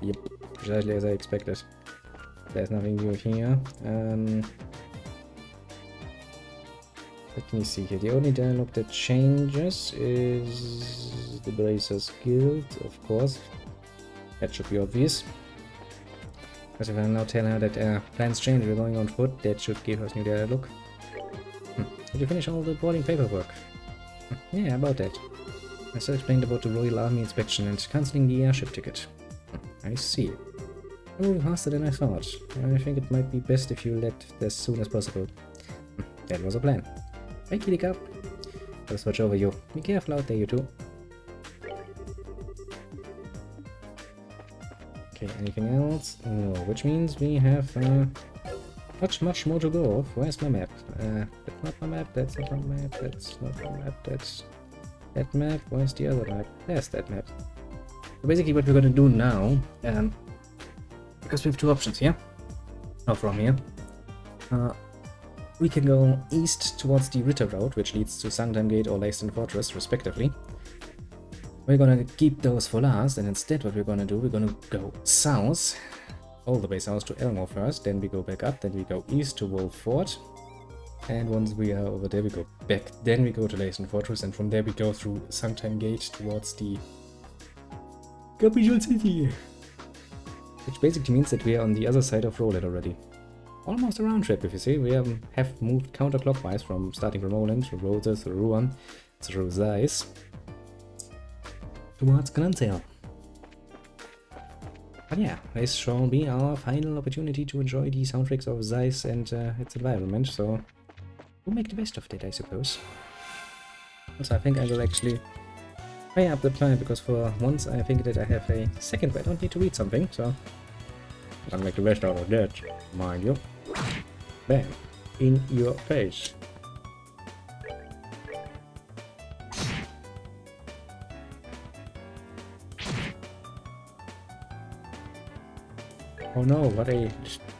Yep, precisely as I expected. There's nothing new here. Let me see here. The only dialogue that changes is the Bracers Guild, of course. That should be obvious. Because if I now tell her that plans change, we're going on foot, that should give us new dialogue. Did you finish all the boarding paperwork? Yeah, about that. I still explained about the Royal Army inspection and cancelling the airship ticket. I see. You're moving faster than I thought. I think it might be best if you left as soon as possible. That was a plan. Hey, kitty cup. Just watch over you. Be careful out there, you two. Okay, anything else? No, which means we have much more to go. Where's my map? That's not my map, that's not my map, that's not my map, that's that map. Where's the other map? There's that map. So basically what we're gonna do now, because we have 2 options here, or from here, we can go east towards the Ritter Road, which leads to Sangdam Gate or Leiston Fortress, respectively. We're gonna keep those for last, and instead what we're gonna do, we're gonna go south, all the way south to Elmore first, then we go back up, then we go east to Wolf Fort, and once we are over there we go back, then we go to Leiston Fortress, and from there we go through Sangdam Gate towards the capital city. Which basically means that we are on the other side of Roland already. Almost a round trip, if you see. We have moved counterclockwise from starting from Roland, through Roses, through Ruan, through Zeiss, towards Glanzale. But yeah, this shall be our final opportunity to enjoy the soundtracks of Zeiss and its environment, so we'll make the best of it, I suppose. Also, I think I will actually pay up the time, because for once I think that I have a second where I don't need to read something, so I'll make the best out of that, mind you. Bam! In your face. Oh no, what a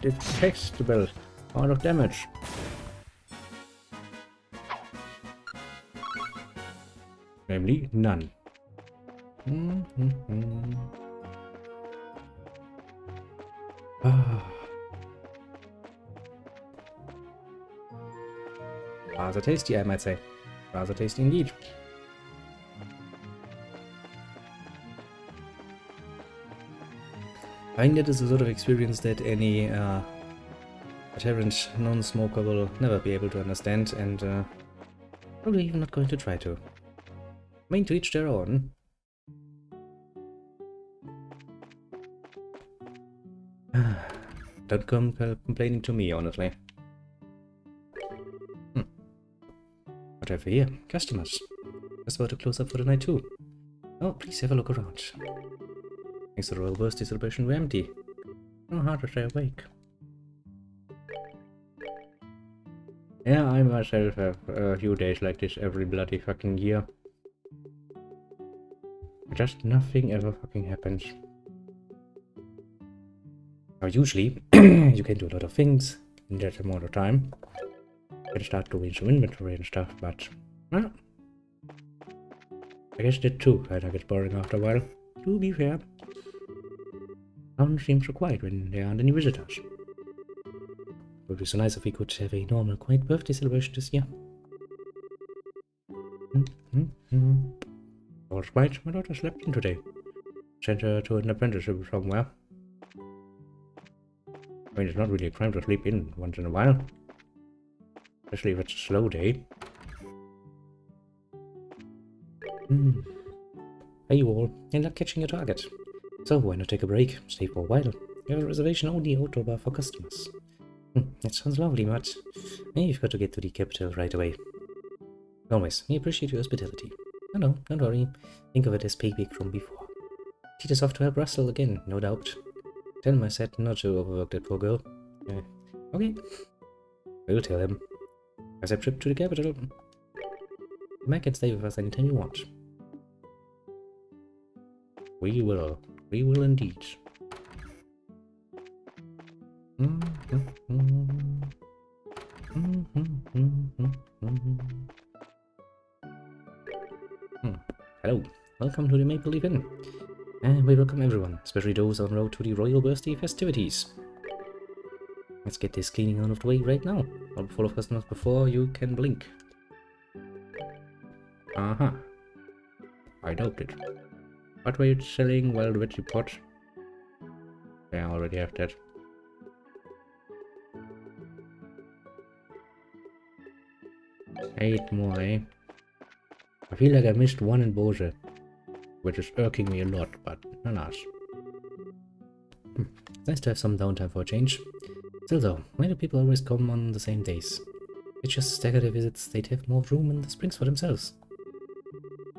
detestable amount of damage. Namely, none. Rather tasty, I might say. Rather tasty indeed. I think that is a sort of experience that any veteran non-smoker will never be able to understand, and probably even not going to try to. I mean, to each their own. Don't come complaining to me, honestly. Whatever here, customers. Just about to close up for the night too. Oh, please have a look around. Thanks to the Royal Birthday celebration, we're empty. Oh, hard to stay awake. Yeah, I myself have a few days like this every bloody fucking year. Just nothing ever fucking happens. Now usually, you can do a lot of things in that amount of time. You can start doing some inventory and stuff, but well, I guess that too kinda gets boring after a while, to be fair. Town seems so quiet when there aren't any visitors. It would be so nice if we could have a normal, quiet birthday celebration this year. All right, my daughter slept in today. Sent her to an apprenticeship somewhere. I mean, it's not really a crime to sleep in once in a while. Especially if it's a slow day. Hey you all, end up catching a target. So why not take a break, stay for a while? You have a reservation only outdoor bar for customers. That sounds lovely, but you've got to get to the capital right away. Always, we appreciate your hospitality. Oh no, don't worry. Think of it as payback from before. Tita's off to help Russell again, no doubt. Tell him I said not to overwork that poor girl. Okay. We'll tell him. As a trip to the capital. Mac can stay with us anytime you want. We will. We will indeed. Hello. Welcome to the Maple Leaf Inn. And we welcome everyone, especially those on road to the royal birthday festivities. Let's get this cleaning out of the way right now. I'll be full of customers before you can blink. I doubt it. What were you selling? Wild veggie pot? Yeah, I already have that. Eight more, eh? I feel like I missed one in Boże, which is irking me a lot, but alas. Nice to have some downtime for a change. Still though, why do people always come on the same days? It's just stagger their visits, they'd have more room in the springs for themselves.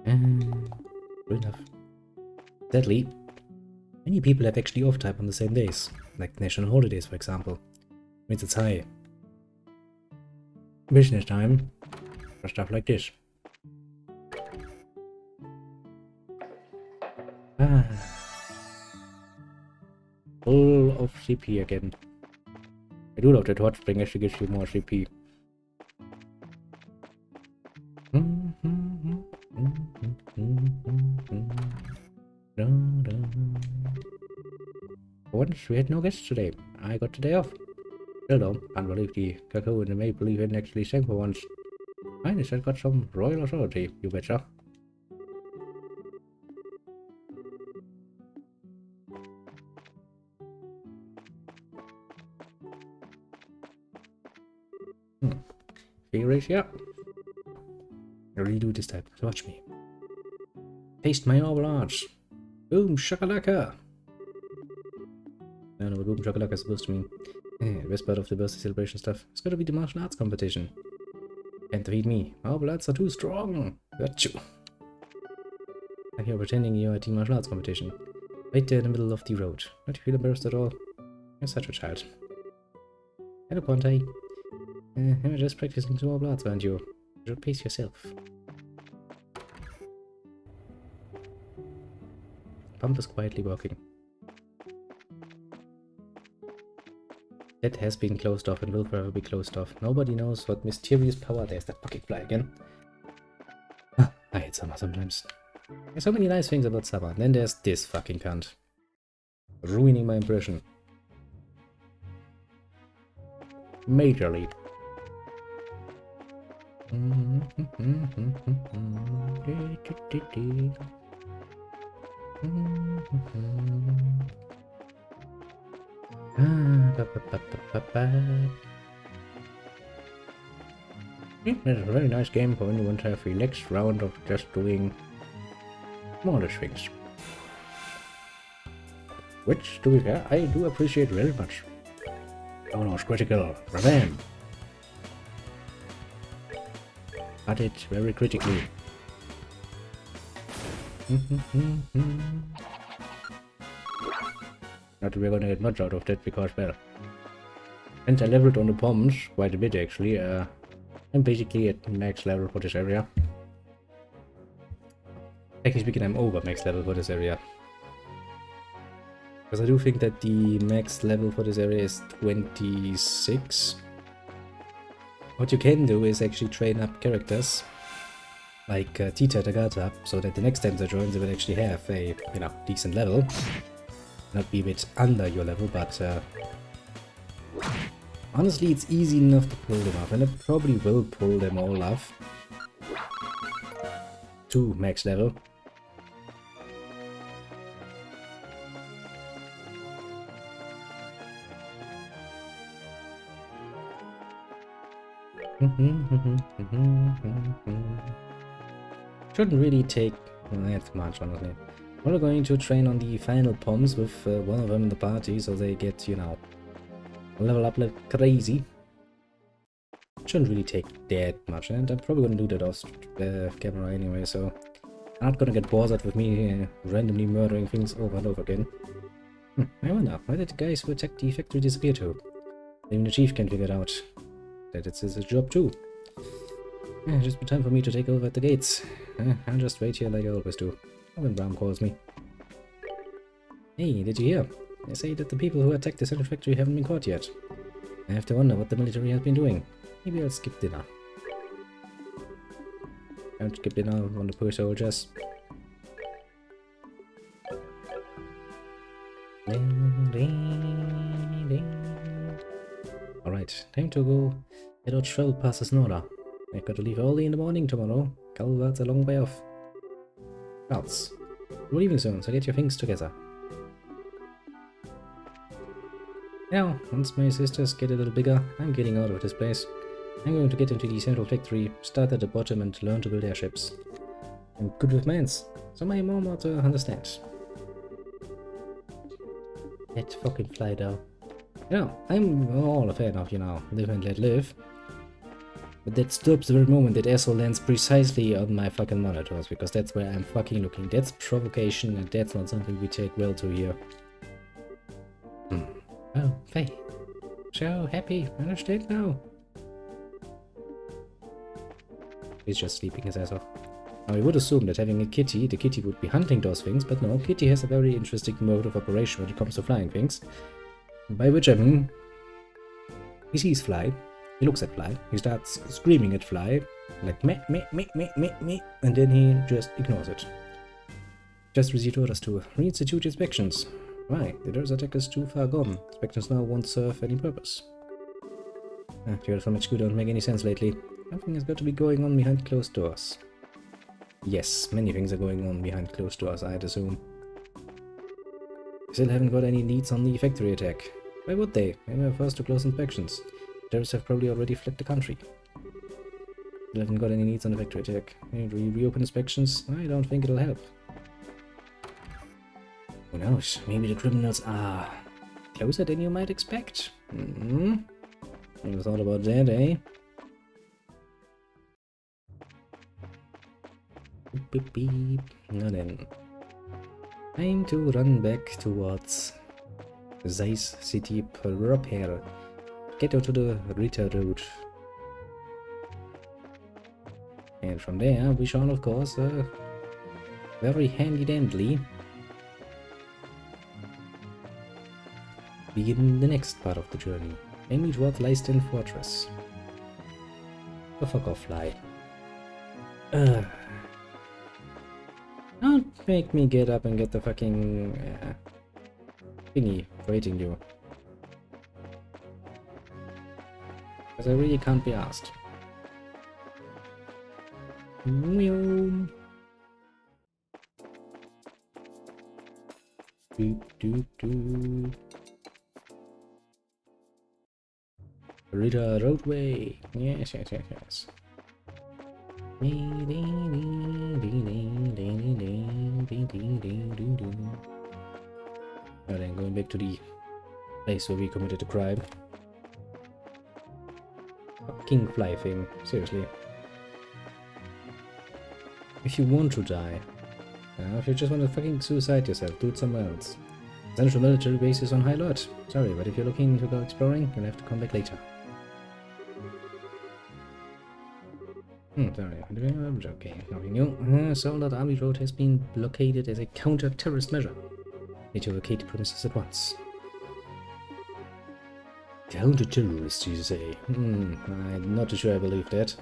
True enough. Sadly, many people have actually off time on the same days, like national holidays for example. Means it's high business time for stuff like this. Full of CP again. I do love that hot spring actually gives you more CP. For once, we had no guests today. I got the day off. Still though, can't believe the Cacao and the Maple Leaf Inn actually sang for once. Mine has got some royal authority, you betcha. Figures, yeah. I really do this time, so watch me. Taste my large. Boom shakalaka! I don't know what boom shakalaka is supposed to mean. The best part of the birthday celebration stuff is gonna be the martial arts competition. Can't defeat me. Martial arts are too strong. Got you. Like you're pretending you're at the martial arts competition. Right there in the middle of the road. Don't you feel embarrassed at all? You're such a child. Hello, Ponte. You're just practicing some martial arts, aren't you? You should pace yourself. Pump is quietly walking. That has been closed off and will forever be closed off. Nobody knows what mysterious power. There's that fucking fly again. I hate summer sometimes. There's so many nice things about summer. And then there's this fucking cunt. Ruining my impression. Majorly. Yeah, that's a very nice game for anyone to have a relaxed round of just doing smallish things. Which, to be fair, I do appreciate very much. Oh no, it's critical. Revenge! Cut it very critically. Not that we're gonna get much out of that because, well, since I leveled on the bombs quite a bit actually, I'm basically at max level for this area. Actually speaking, I'm over max level for this area. Because I do think that the max level for this area is 26. What you can do is actually train up characters like Tita Tagata, so that the next time they join they will actually have a, you know, decent level. Not be a bit under your level, but honestly it's easy enough to pull them off, and I probably will pull them all off to max level. Shouldn't really take that much, honestly. We're going to train on the final pumps with one of them in the party, so they get, you know, level up like crazy. Shouldn't really take that much, and I'm probably gonna do that off camera anyway, so I'm not gonna get bothered with me randomly murdering things over and over again. I wonder, why did the guys who attacked the factory disappear too? Even the chief can figure it out that it's his job too. Just time for me to take over at the gates. I'll just wait here like I always do, when Bram calls me. Hey, did you hear? They say that the people who attacked the central factory haven't been caught yet. I have to wonder what the military has been doing. Maybe I'll skip dinner. I'll skip dinner on the poor soldiers. Alright, time to go get our travel passes in order. I've got to leave early in the morning tomorrow. Calvert's a long way off. Else, we're leaving soon, so get your things together. Now, once my sisters get a little bigger, I'm getting out of this place. I'm going to get into the central factory, start at the bottom and learn to build airships. I'm good with mans, so my mom ought to understand. That fucking fly though. You know, I'm all a fan of, you know, live and let live. But that stops the very moment that asshole lands precisely on my fucking monitors, because that's where I'm fucking looking. That's provocation, and that's not something we take well to here. Oh, Faye. So happy, understand now. He's just sleeping his ass off. Now, I would assume that having a kitty, the kitty would be hunting those things, but no, Kitty has a very interesting mode of operation when it comes to flying things. By which I mean, he sees fly, he looks at fly, he starts screaming at fly, like meh, meh, meh, meh, meh, meh, and then he just ignores it. Just received orders to reinstitute inspections. Why? The Earth's attack is too far gone. Inspections now won't serve any purpose. Your from HQ don't make any sense lately. Something has got to be going on behind closed doors. Yes, many things are going on behind closed doors, I'd assume. Still haven't got any leads on the factory attack. Why would they? They were first to close inspections. Terrorists have probably already fled the country. Still haven't got any leads on the factory attack. Reopen inspections? I don't think it'll help. Who knows? Maybe the criminals are closer than you might expect. Never thought about that, eh? Beep, beep, beep. Now then. Time to run back towards Zeiss City proper. Get out to the Ritter Road. And from there, we shall, of course, very handy-dandy begin the next part of the journey, namely towards Leisten Fortress. The fuck off, fly. Don't make me get up and get the fucking thingy waiting you. Because I really can't be asked. Doop doop doop. Ritter Roadway. Yes, yes, yes, yes. Now then, going back to the place where we committed the crime. Fucking fly thing, seriously. If you want to die, if you just want to fucking suicide yourself, do it somewhere else. Central military base is on high alert. Sorry, but if you're looking to go exploring, you'll have to come back later. Sorry, I'm joking. Nothing new. Soldat Army Road has been blockaded as a counter-terrorist measure. Need to vacate the premises at once. Counter-terrorist, you say? I'm not too sure I believe that.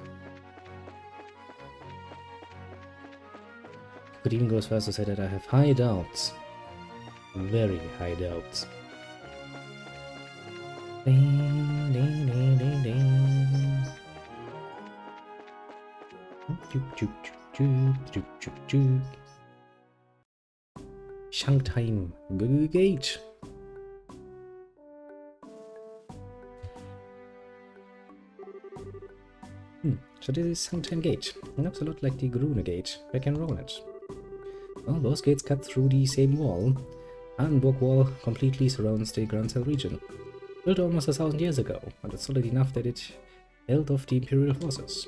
Could even go as far as to say that I have high doubts. Very high doubts. Shankheim Gate. So this is Suntan Gate. It looks a lot like the Gruna Gate. I can roll it. Well, those gates cut through the same wall. Hanbok wall completely surrounds the Grand Cell region. Built almost 1,000 years ago, but it's solid enough that it held off the Imperial forces.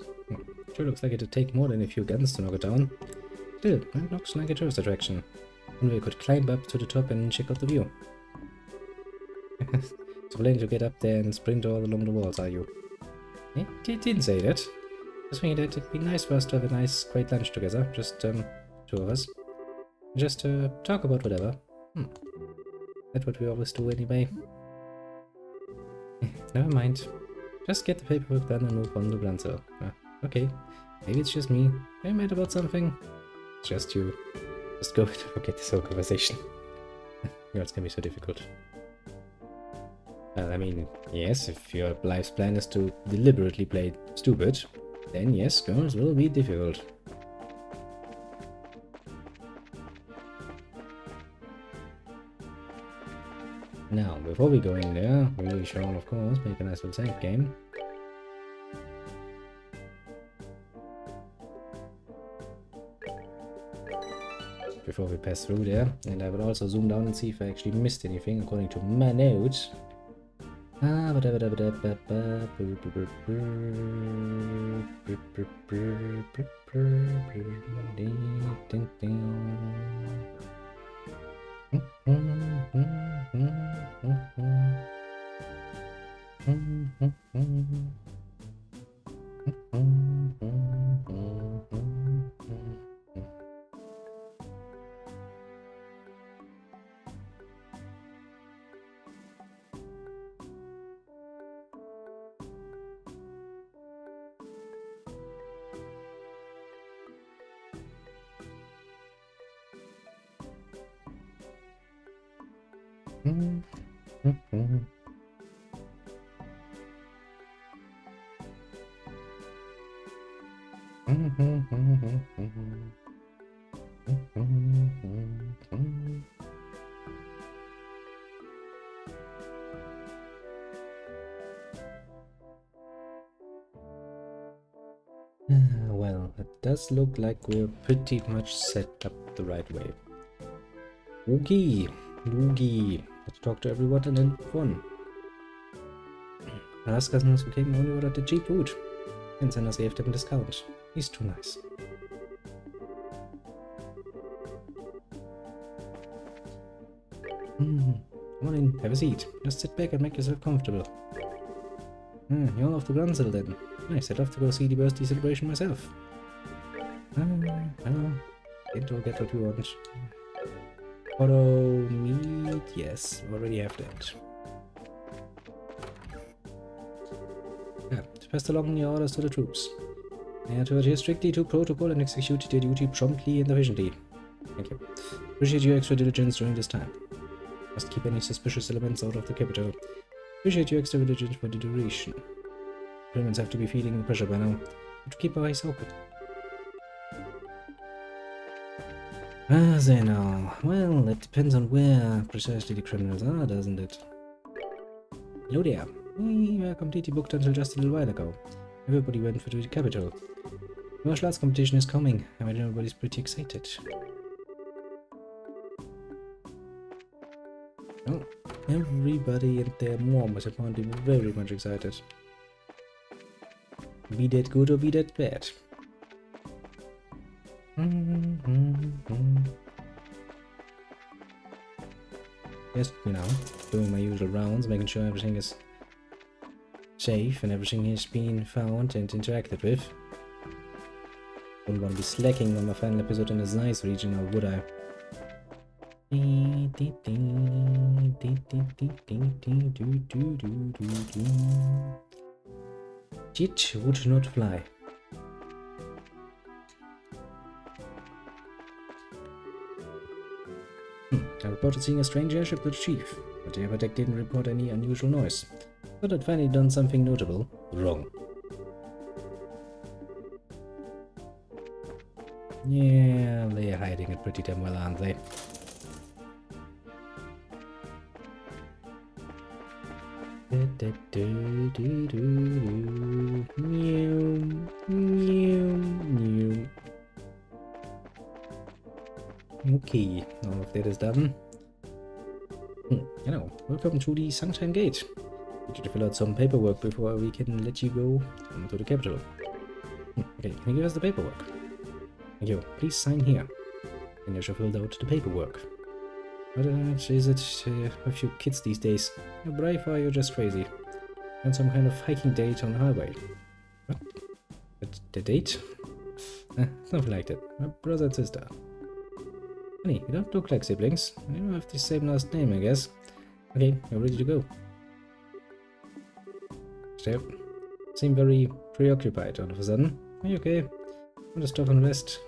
Sure looks like it'd take more than a few guns to knock it down. Still, it looks like a tourist attraction. And we could climb up to the top and check out the view. So planning to get up there and sprint all along the walls, are you? It didn't say that. Just thinking that it'd be nice for us to have a nice, quiet lunch together. Just, two of us. Just, talk about whatever. That's what we always do anyway. Never mind. Just get the paperwork done and move on to Grand Cell. Okay. Maybe it's just me. Are you mad about something? It's just you. Just go and forget this whole conversation. It's gonna be so difficult. Well, I mean, yes, if your life's plan is to deliberately play stupid, then yes, girls will be difficult. Now, before we go in there, we shall, of course, make a nice little save game. Before we pass through there, and I will also zoom down and see if I actually missed anything according to my notes. Well, it does look like we're pretty much set up the right way. Okay, Lugi. Let's talk to everyone and then fun. Last customers who came only ordered the cheap food. And send us gave them a discount. He's too nice. Come on in, have a seat. Just sit back and make yourself comfortable. You're all off to Grand Cell then. Nice, I'd love to go see the birthday celebration myself. Can't all get what we want. Auto meat, yes, already have that. To pass along your orders to the troops. They are to adhere strictly to protocol and execute their duty promptly and efficiently. Thank you. Appreciate your extra diligence during this time. Must keep any suspicious elements out of the capital. Appreciate your extra diligence for the duration. Criminals have to be feeling the pressure by now. To keep our eyes open. They know. Well, it depends on where precisely the criminals are, doesn't it? Hello there. We were completely booked until just a little while ago. Everybody went for the capital. The martial arts competition is coming. I imagine everybody's pretty excited. Oh, everybody and their mom is apparently very much excited. Be that good or be that bad. Just, you know, doing my usual rounds, making sure everything is safe and everything has been found and interacted with. Wouldn't want to be slacking on my final episode in the Zeiss region, or would I? It would not fly. I reported seeing a strange airship to the chief, but the air deck didn't report any unusual noise. Thought I'd finally done something notable wrong. Yeah, they're hiding it pretty damn well, aren't they? Okay, all of that is done. Hello, welcome to the Sunshine Gate. Need you to fill out some paperwork before we can let you go to the capital. Okay, can you give us the paperwork? Thank you. Please sign here. And you should fill out the paperwork. What is it with you kids these days? You're brave or you're just crazy? On some kind of hiking date on the highway. What? The date? Something like that. My brother and sister. Honey, you don't look like siblings. You have the same last name, I guess. Okay, you're ready to go. So, seem very preoccupied all of a sudden. Are you okay? Want to stop and rest?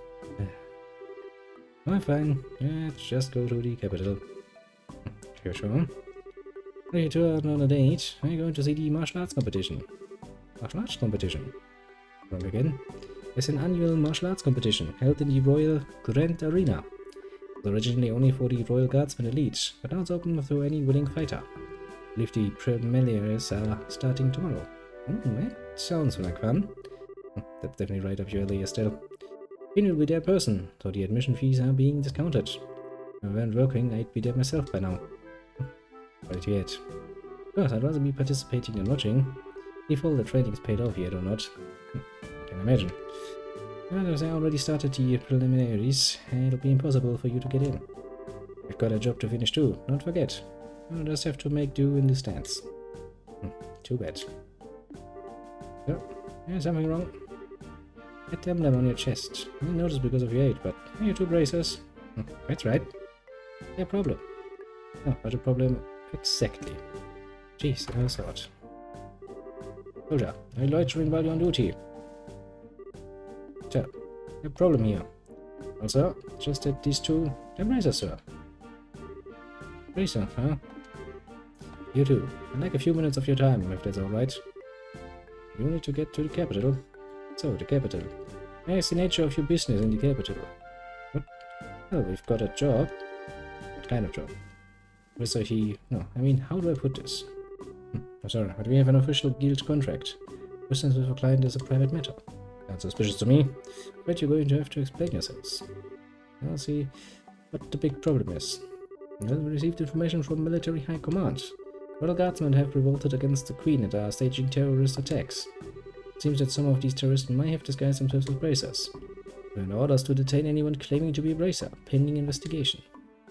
I'm fine. Let's just go to the capital. Sure. Are you two out on a date? Are you going to see the martial arts competition? Martial arts competition? Wrong again. It's an annual martial arts competition held in the Royal Grand Arena. It was originally only for the Royal Guardsmen Elite, but now it's open to any willing fighter. I believe the preliminaries are starting tomorrow. That sounds like fun. That's definitely right up your alley, Estelle. Finn will be there in person, so the admission fees are being discounted. If I weren't working, I'd be there myself by now. Right yet. Of course, I'd rather be participating than watching. If all the training is paid off yet or not. I can imagine. Well, as I already started the preliminaries, it'll be impossible for you to get in. I've got a job to finish too, don't forget. I'll just have to make do in the stands. Too bad. So, there's something wrong. That emblem on your chest. I didn't notice because of your age, but you two bracers. That's right. No problem. No, what a problem exactly. Jeez, I thought. Soldier, are you loitering while you're on duty? Sir, no problem here. Also, just that these two bracers, sir. Bracer, huh? You too. I'd like a few minutes of your time, if that's alright. You need to get to the capital. So, the capital. What's the nature of your business in the capital? What? Well, we've got a job. What kind of job? So no, I mean, how do I put this? I'm sorry, but we have an official guild contract. Business with a client is a private matter. Sounds suspicious to me, but you're going to have to explain yourselves. I'll see what the big problem is. Well, we received information from military high command. Royal Guardsmen have revolted against the Queen and are staging terrorist attacks. It seems that some of these terrorists might have disguised themselves as bracers. There are orders to detain anyone claiming to be a bracer, pending investigation.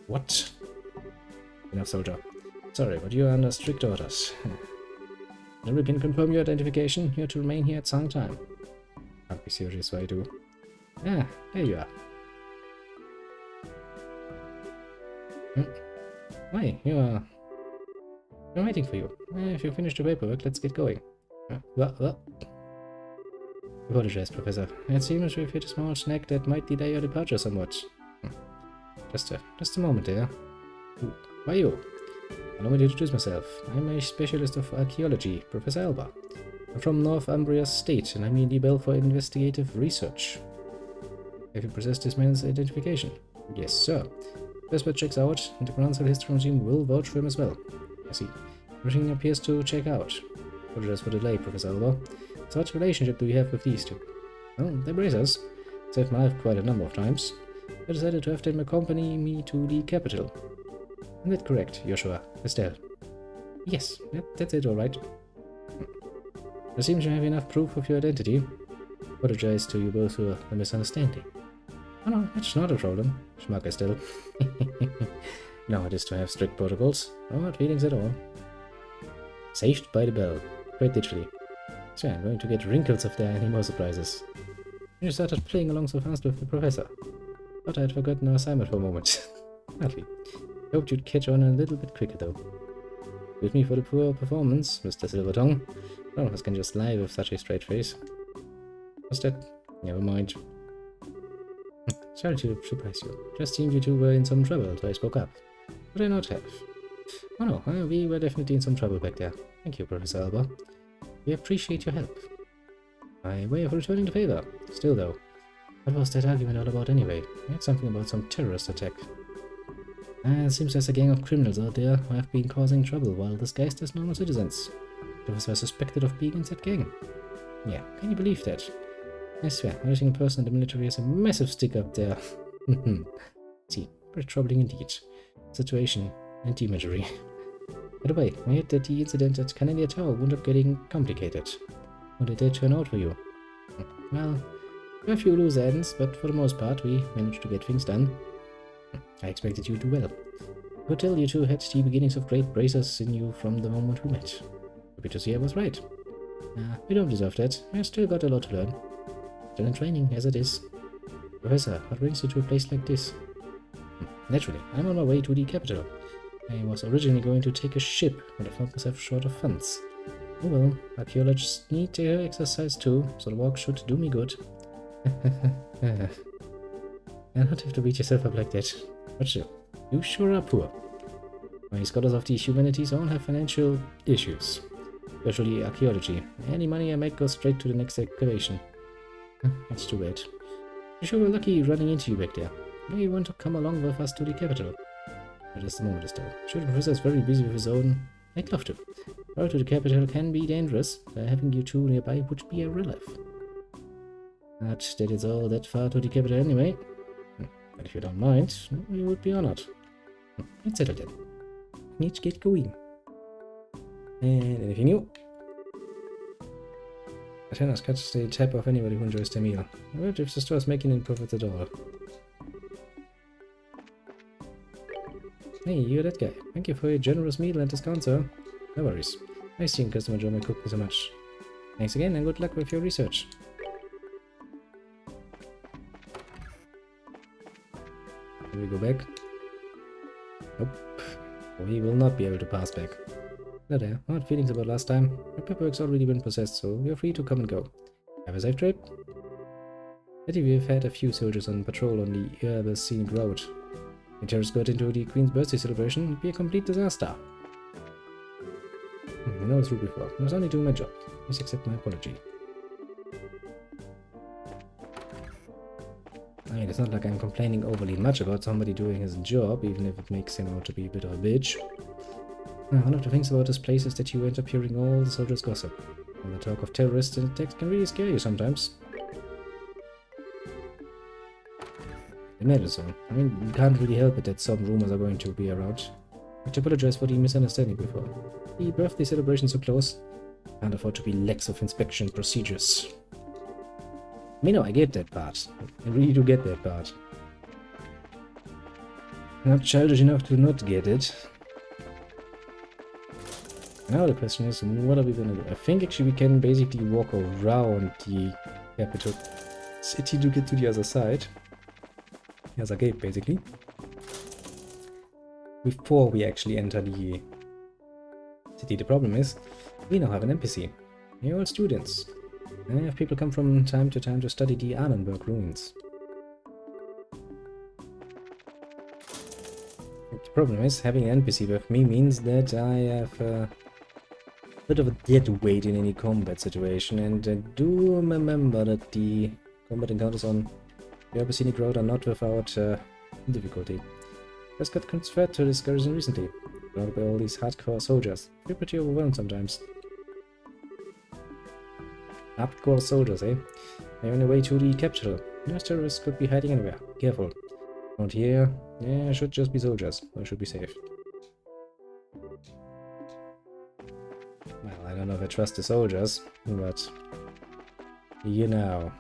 What? Enough, soldier. Sorry, but you are under strict orders. Until we can confirm your identification, you have to remain here at some time. Can't be serious, why do? Ah, there you are. Why, I'm waiting for you. If you finish the paperwork, let's get going. Apologize, Professor. It seems we've hit a small snag that might delay your departure somewhat. Just a moment there. Why you? Allow me to introduce myself. I'm a specialist of archaeology, Professor Alba. I'm from Northumbria State, and I'm in the Bell for investigative research. Have you possessed this man's identification? Yes, sir. Westward checks out, and the Groundsel History Museum will vouch for him as well. I see. Everything appears to check out. Apologize for the delay, Professor Alba. So what relationship do you have with these two? Well, they're bracers. Saved my life quite a number of times. I decided to have them accompany me to the capital. Isn't that correct, Joshua? Estelle? Yes, that's it, alright. It seems you have enough proof of your identity. Apologize to you both for the misunderstanding. Oh no, that's not a problem, schmuck Estelle. No, it is to have strict protocols. No hard feelings at all. Saved by the bell. Quite literally. So I'm going to get wrinkles if there are any more surprises. You started playing along so fast with the professor. Thought I had forgotten our assignment for a moment. Hardly. Hoped you'd catch on a little bit quicker though. With me for the poor performance, Mr. Silvertongue. None of us can just lie with such a straight face. What's that? Never mind. Sorry to surprise you. Just seemed you two were in some trouble, so I spoke up. Would I not have? Oh no, we were definitely in some trouble back there. Thank you, Professor Alba. We appreciate your help. My way of returning the favor. Still though, what was that argument all about anyway? We had something about some terrorist attack. It seems there's a gang of criminals out there who have been causing trouble while disguised as normal citizens. Those were suspected of being in that gang. Yeah, can you believe that? I swear, every single person in the military has a massive stick up there. See, very troubling indeed. Situation and imagery. By the way, I heard that the incident at Canada Tower wound up getting complicated. How did that turn out for you? Well, there were a few loose ends, but for the most part we managed to get things done. I expected you to do well. I could tell you two had the beginnings of great braces in you from the moment we met. Happy to see I was right. We don't deserve that. I still got a lot to learn. Still in training, as it is. Professor, what brings you to a place like this? Naturally, I'm on my way to the capital. I was originally going to take a ship, but I found myself short of funds. Oh well, archaeologists need their exercise too, so the walk should do me good. I'll not have to beat yourself up like that. But still, you sure are poor. My scholars of the humanities all have financial issues. Especially archaeology. Any money I make goes straight to the next excavation. That's too bad. You sure were lucky running into you back there. Maybe you want to come along with us to the capital. But just a moment is though. Sure, the professor is very busy with his own. I'd love to. Travel to the capital can be dangerous. Having you two nearby would be a relief. But that is all that far to the capital anyway. But if you don't mind, we would be honored. Let's settle then. Let's get going. And anything new? Attenders cut the tap off anybody who enjoys their meal. But if the store is making any profits at all. Hey, you're that guy. Thank you for your generous meal and discount, sir. No worries. Nice seeing customer enjoy my cooking so much. Thanks again and good luck with your research. Can we go back? Nope. We will not be able to pass back. Hello there. What feelings about last time? My paperwork's already been processed, so you're free to come and go. Have a safe trip. Lately we've had a few soldiers on patrol on the Urban Scenic Road. If terrorists got into the Queen's birthday celebration, it'd be a complete disaster. I know it's rude before. I was only doing my job. Please accept my apology. I mean, it's not like I'm complaining overly much about somebody doing his job, even if it makes him out to be a bit of a bitch. One of the things about this place is that you end up hearing all the soldiers' gossip. And the talk of terrorists and attacks can really scare you sometimes. Imagine so. I mean, you can't really help it that some rumors are going to be around. I have to apologize for the misunderstanding before. The birthday celebration's so close. Can't afford to be lax of inspection procedures. I mean, no, I get that part. I really do get that part. I'm not childish enough to not get it. Now the question is, what are we gonna do? I think actually we can basically walk around the capital city to get to the other side. The other gate, basically. Before we actually enter the city. The problem is, we now have an NPC. We're all students. I have people come from time to study the Arnenberg ruins. The problem is, having an NPC with me means that I have a bit of a dead weight in any combat situation, and I do remember that the combat encounters on the Urban Scenic Road are not without difficulty. Just got transferred to this garrison recently, surrounded by all these hardcore soldiers. Feel pretty overwhelmed sometimes. Hardcore soldiers, eh? They're on their way to the capital. Those terrorists could be hiding anywhere. Careful. Around here, yeah, should just be soldiers. I should be safe. Well, I don't know if I trust the soldiers, but you know.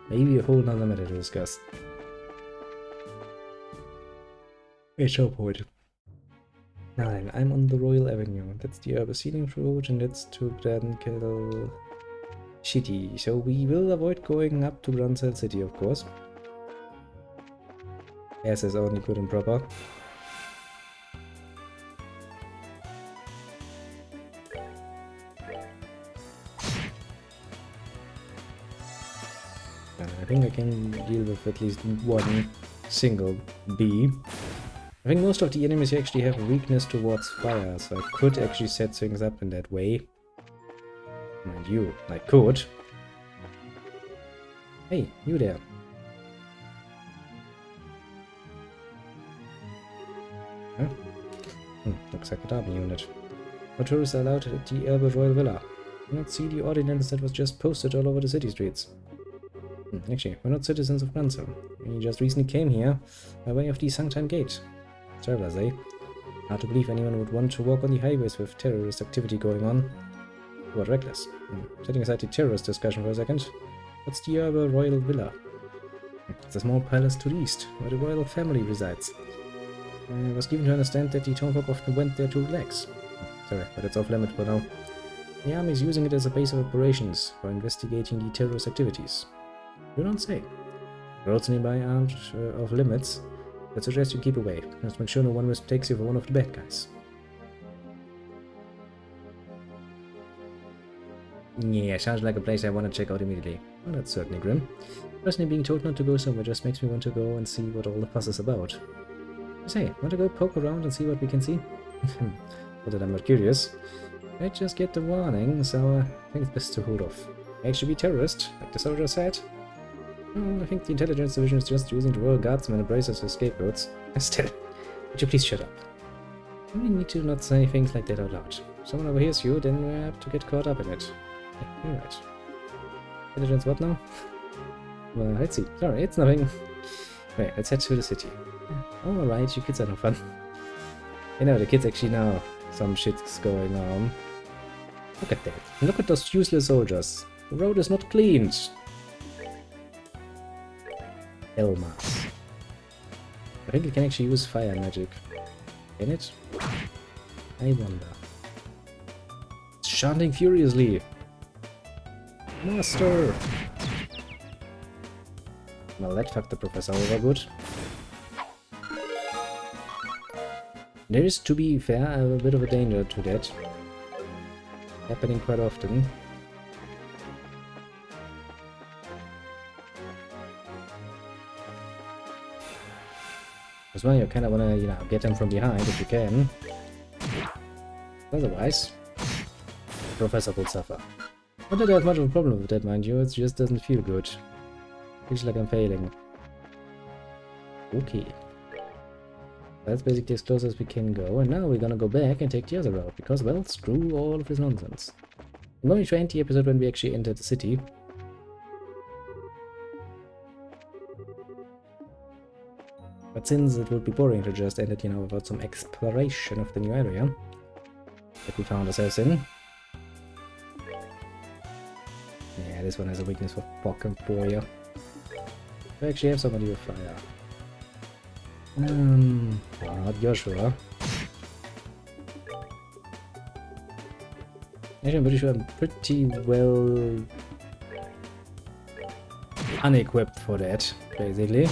Maybe a whole nother matter to discuss. Let's hope for it. Now then, I'm on the Royal Avenue. That's the Urban Scenic Road, and that's to Brancel City. So we will avoid going up to Brancel City, of course. As is only good and proper. I think I can deal with at least one single bee. I think most of the enemies actually have a weakness towards fire, so I could actually set things up in that way. Mind you, I could. Hey, you there. Huh? Looks like a army unit. No tourists are allowed at the Elbe Royal Villa. Do not see the ordinance that was just posted all over the city streets. Actually, we're not citizens of Grantham. We just recently came here by way of the Sanctine Gate. Travelers, eh? Hard to believe anyone would want to walk on the highways with terrorist activity going on. What reckless. Setting aside the terrorist discussion for a second, what's the Elbe Royal Villa? It's a small palace to the east, where the royal family resides. I was given to understand that the townfolk often went there to relax. Sorry, but it's off limit for now. The army is using it as a base of operations for investigating the terrorist activities. You don't say. Roads nearby aren't off limits. I'd suggest you keep away. Let's make sure no one mistakes you for one of the bad guys. Yeah, sounds like a place I want to check out immediately. Well, that's certainly grim. Personally, being told not to go somewhere just makes me want to go and see what all the fuss is about. Say, want to go poke around and see what we can see? Not that I'm not curious. I just get the warning, so I think it's best to hold off. May actually be terrorist, like the soldier said. Well, I think the intelligence division is just using the royal guardsmen and bracers as scapegoats. Still, would you please shut up? We need to not say things like that out loud. If someone overhears you, then we're apt to get caught up in it. Yeah, you're right. Intelligence what now? Well, let's see. Sorry, it's nothing. Wait, let's head to the city. Alright, you kids are no fun. You know, the kids actually know some shit's going on. Look at that. Look at those useless soldiers. The road is not cleaned. Elmas. I think it can actually use fire magic. Can it? I wonder. It's chanting furiously. Master! Well, that fucked the professor over good. There is, to be fair, a bit of a danger to that. Happening quite often. As well, you kind of want to, you know, get them from behind if you can. Otherwise, the professor will suffer. Not that I have much of a problem with that, mind you, it just doesn't feel good. Feels like I'm failing. Okay. That's basically as close as we can go, and now we're gonna go back and take the other route, because, well, screw all of this nonsense. I'm going to end the episode when we actually enter the city. But since it would be boring to just end it, you know, without some exploration of the new area that we found ourselves in. Yeah, this one has a weakness for fog and fire. We actually have somebody with fire. Not you're sure. Actually, I'm pretty sure I'm pretty well unequipped for that, basically.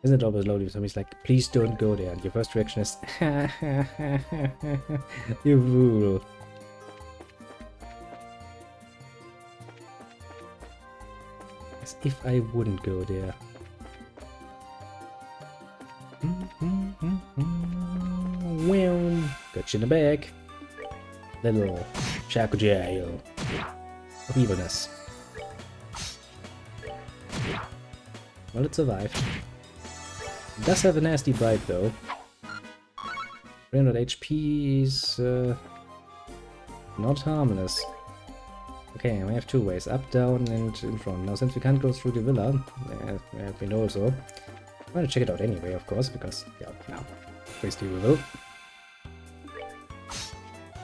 Isn't it always lovely if somebody's like, please don't go there, and your first reaction is, you fool. As if I wouldn't go there. Well, got you in the bag. Little shackle jail of evilness. Well, it survived. It does have a nasty bite though. 300 HP is not harmless. Okay, we have two ways, up, down, and in front. Now, since we can't go through the villa, we have been also, I'm gonna check it out anyway, of course, because, yeah, now, basically we will.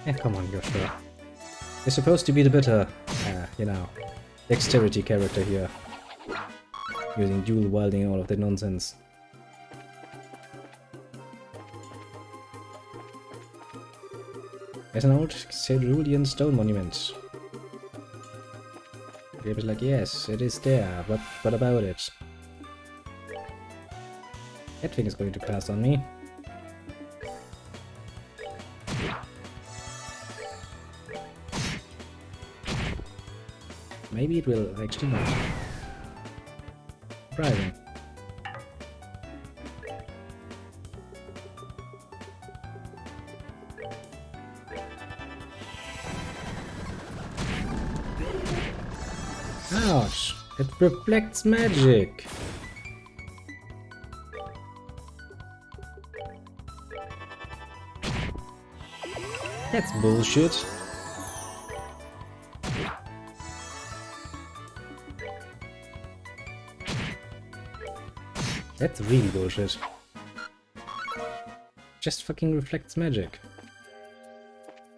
Yeah, come on, Joshua. You're supposed to be the better, you know, dexterity character here. Using dual wielding and all of that nonsense. There's an old Cerulean stone monument. Gabe is like, yes, it is there, but what about it? That thing is going to cast on me. Maybe it will actually not. Surprising. Ouch! It reflects magic! That's bullshit. That's really bullshit. Just fucking reflects magic.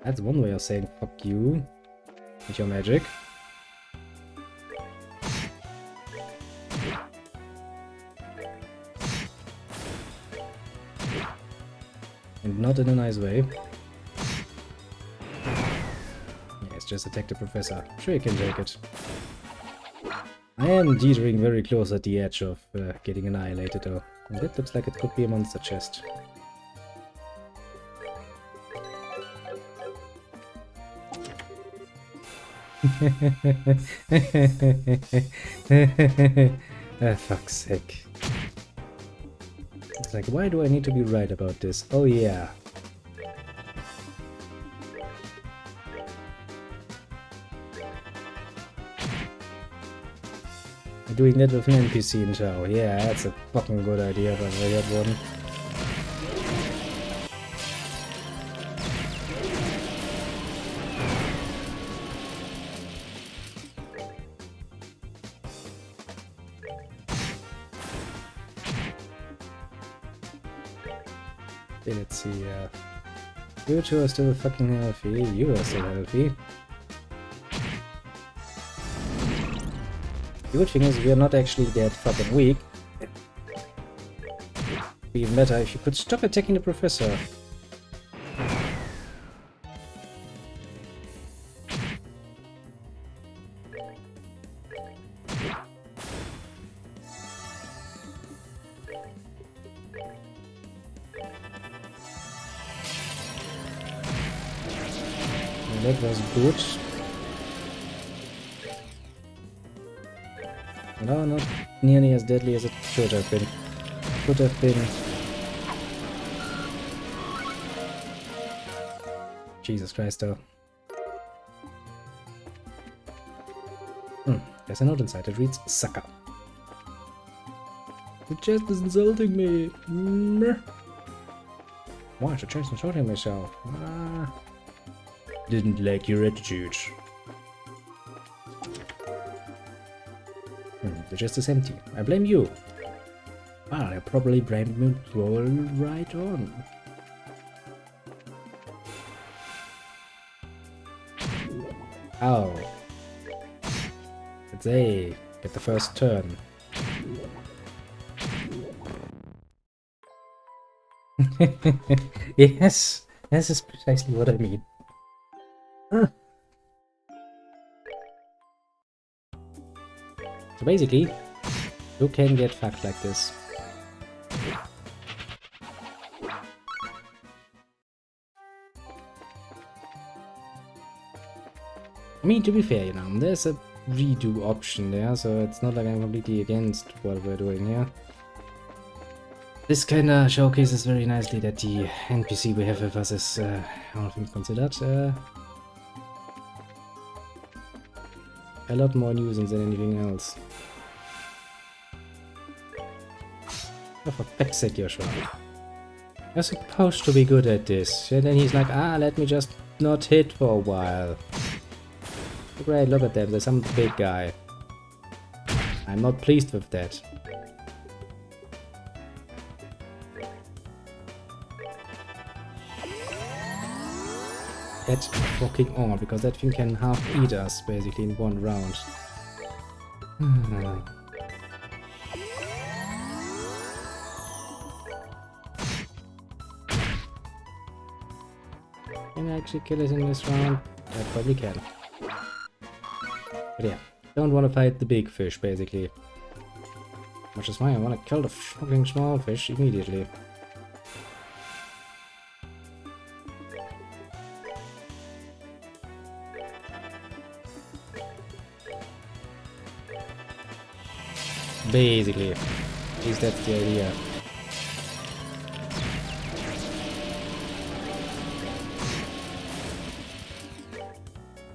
That's one way of saying fuck you with your magic. And not in a nice way. Yes, just attack the professor. Sure, you can take it. I am teetering very close at the edge of getting annihilated though. And that looks like it could be a monster chest. Fuck's sake. It's like, why do I need to be right about this? Oh yeah. Doing that with an NPC in show. Yeah, that's a fucking good idea if I ever had one. Okay, let's see, you two are still fucking healthy, you are still healthy. The good thing is we are not actually that fucking weak. It'd be even better if you could stop attacking the professor. That was good. No, not nearly as deadly as it should have been. Could have been. Jesus Christ, though. There's a note inside. It reads, sucker. The chest is insulting me. Why? The chest is insulting myself. Didn't like your attitude. The chest is empty. I blame you. Well, I probably blamed me right on. Oh. They get the first turn. Yes, this is precisely what I mean. So basically, you can get fucked like this. I mean, to be fair, you know, there's a redo option there, so it's not like I'm completely against what we're doing here. This kinda showcases very nicely that the NPC we have with us is, all things considered, a lot more nuisance than anything else. Oh, for fuck's sake, Joshua. You're supposed to be good at this. And then he's like, let me just not hit for a while. Great, look at them, there's some big guy. I'm not pleased with that. Get fucking on, because that thing can half eat us, basically, in one round. Can I actually kill it in this round? I probably can. But yeah, don't want to fight the big fish, basically. Which is why I want to kill the fucking small fish immediately. Basically. At least that's the idea.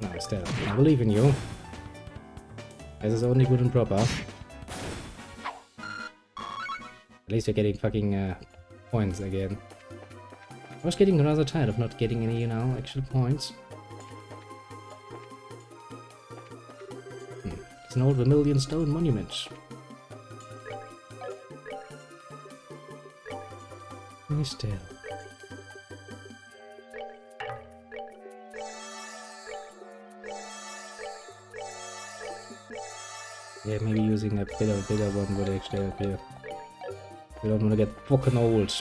No, still, I believe in you. This is only good and proper. At least you're getting fucking points again. I was getting rather tired of not getting any, you know, actual points. It's an old vermilion stone monument. Still. Yeah, maybe using a bigger one would actually help here. We don't want to get fucking old.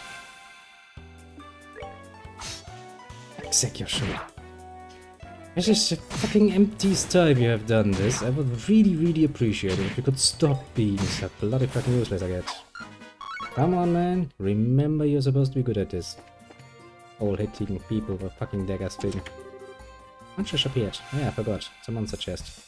Execution. This is the fucking emptiest time you have done this. I would really appreciate it if you could stop being so bloody fucking useless, I guess. Come on, man. Remember you're supposed to be good at this. All hitting people with fucking daggers thing. Monster appeared. Oh, yeah, I forgot. It's a monster chest.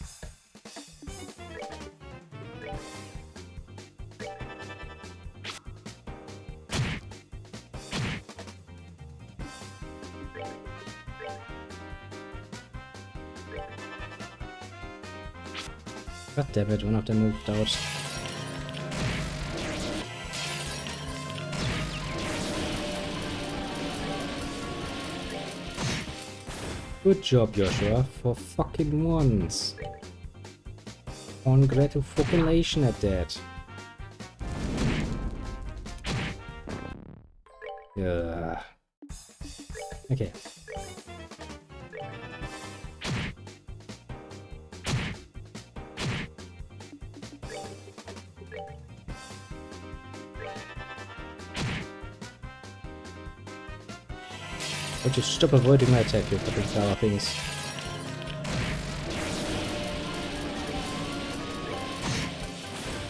God damn it, one of them moved out. Good job, Joshua, for fucking once. Congratulations at that. Yeah. Okay. Would you stop avoiding my attack, you fucking flower things?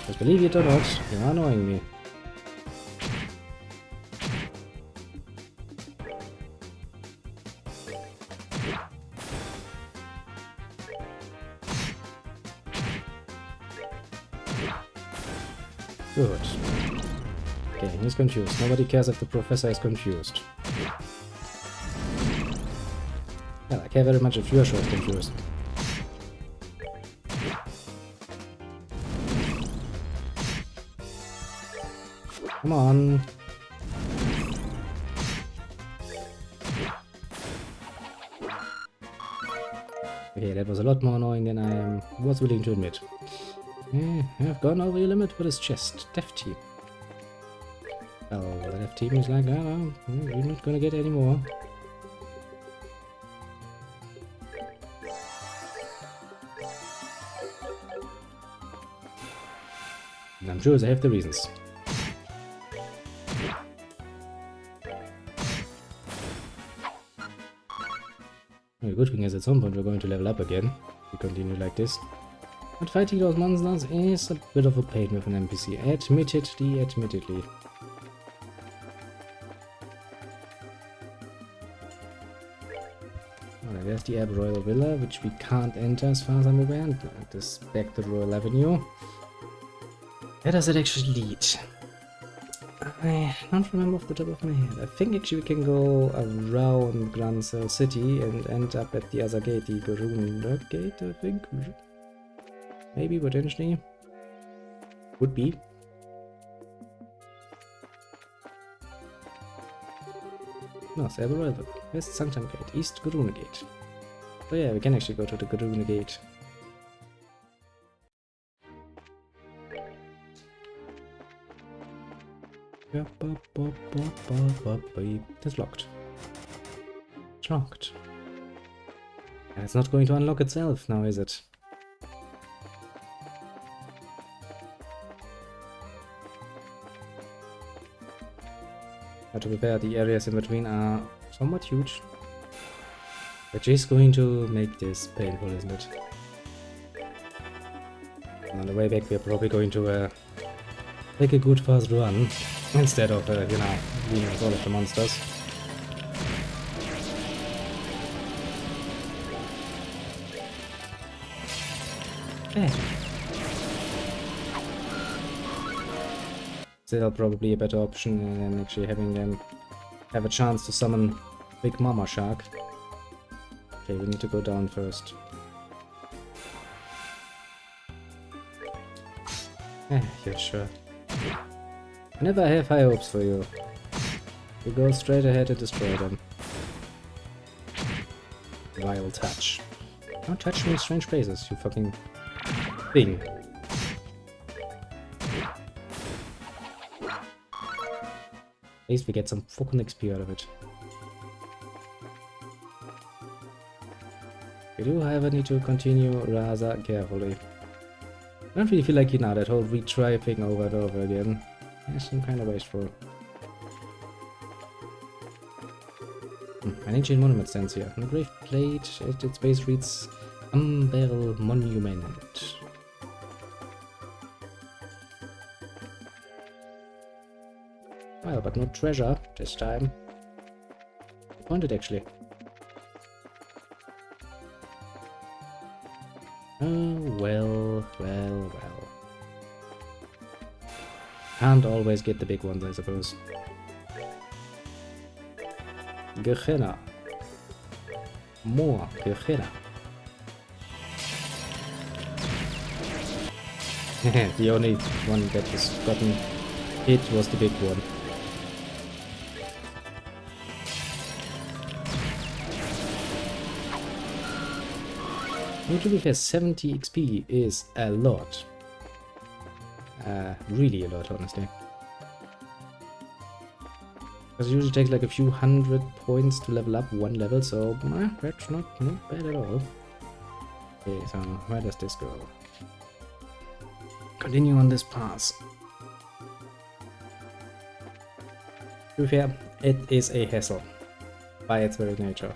Just believe it or not, you're annoying me. Good. Okay, he's confused. Nobody cares if the professor is confused. Yeah, I care very much if you're sure confused. Come on. Okay, that was a lot more annoying than I was willing to admit. I've gone over your limit with his chest. Deaf team. Well, the deaf team is like, oh, we're not gonna get any more. And I'm sure they have the reasons. The good thing is at some point we're going to level up again if we continue like this. But fighting those monsters is a bit of a pain with an NPC, admittedly. Alright, there's the Abb Royal Villa, which we can't enter as far as I'm aware. This is back to Royal Avenue. Where does it actually lead? I don't remember off the top of my head. I think actually we can go around Grand Cell City and end up at the other gate, the Garuna Gate, I think. Maybe, potentially. Would be. No, Saber River. West Sanctum Gate, East Garuna Gate. So yeah, we can actually go to the Garuna Gate. It's locked. It's locked. And it's not going to unlock itself now, is it? To be fair, the areas in between are somewhat huge, which is going to make this painful, isn't it? And on the way back, we're probably going to take a good fast run instead of, you know, dealing with all of the monsters. Hey. Still probably a better option than actually having them have a chance to summon Big Mama Shark. Okay, we need to go down first. Yeah, sure. I never have high hopes for you. You go straight ahead and destroy them. Vile touch. Don't touch me in strange places, you fucking thing. At least we get some fucking XP out of it. We do, however, need to continue rather carefully. I don't really feel like, you know, that whole retry thing over and over again. It seems kind of wasteful. An ancient monument stands here. On a grave plate at its base reads Umberal Monument. Well, but no treasure this time. Disappointed, actually. Oh, well. Can't always get the big ones, I suppose. Gehenna. More Gehenna. The only one that has gotten hit was the big one. To be fair, 70 XP is a lot. Really a lot, honestly. Because it usually takes like a few hundred points to level up one level, so that's not bad at all. Okay, so where does this go? Continue on this path. To be fair, it is a hassle by its very nature.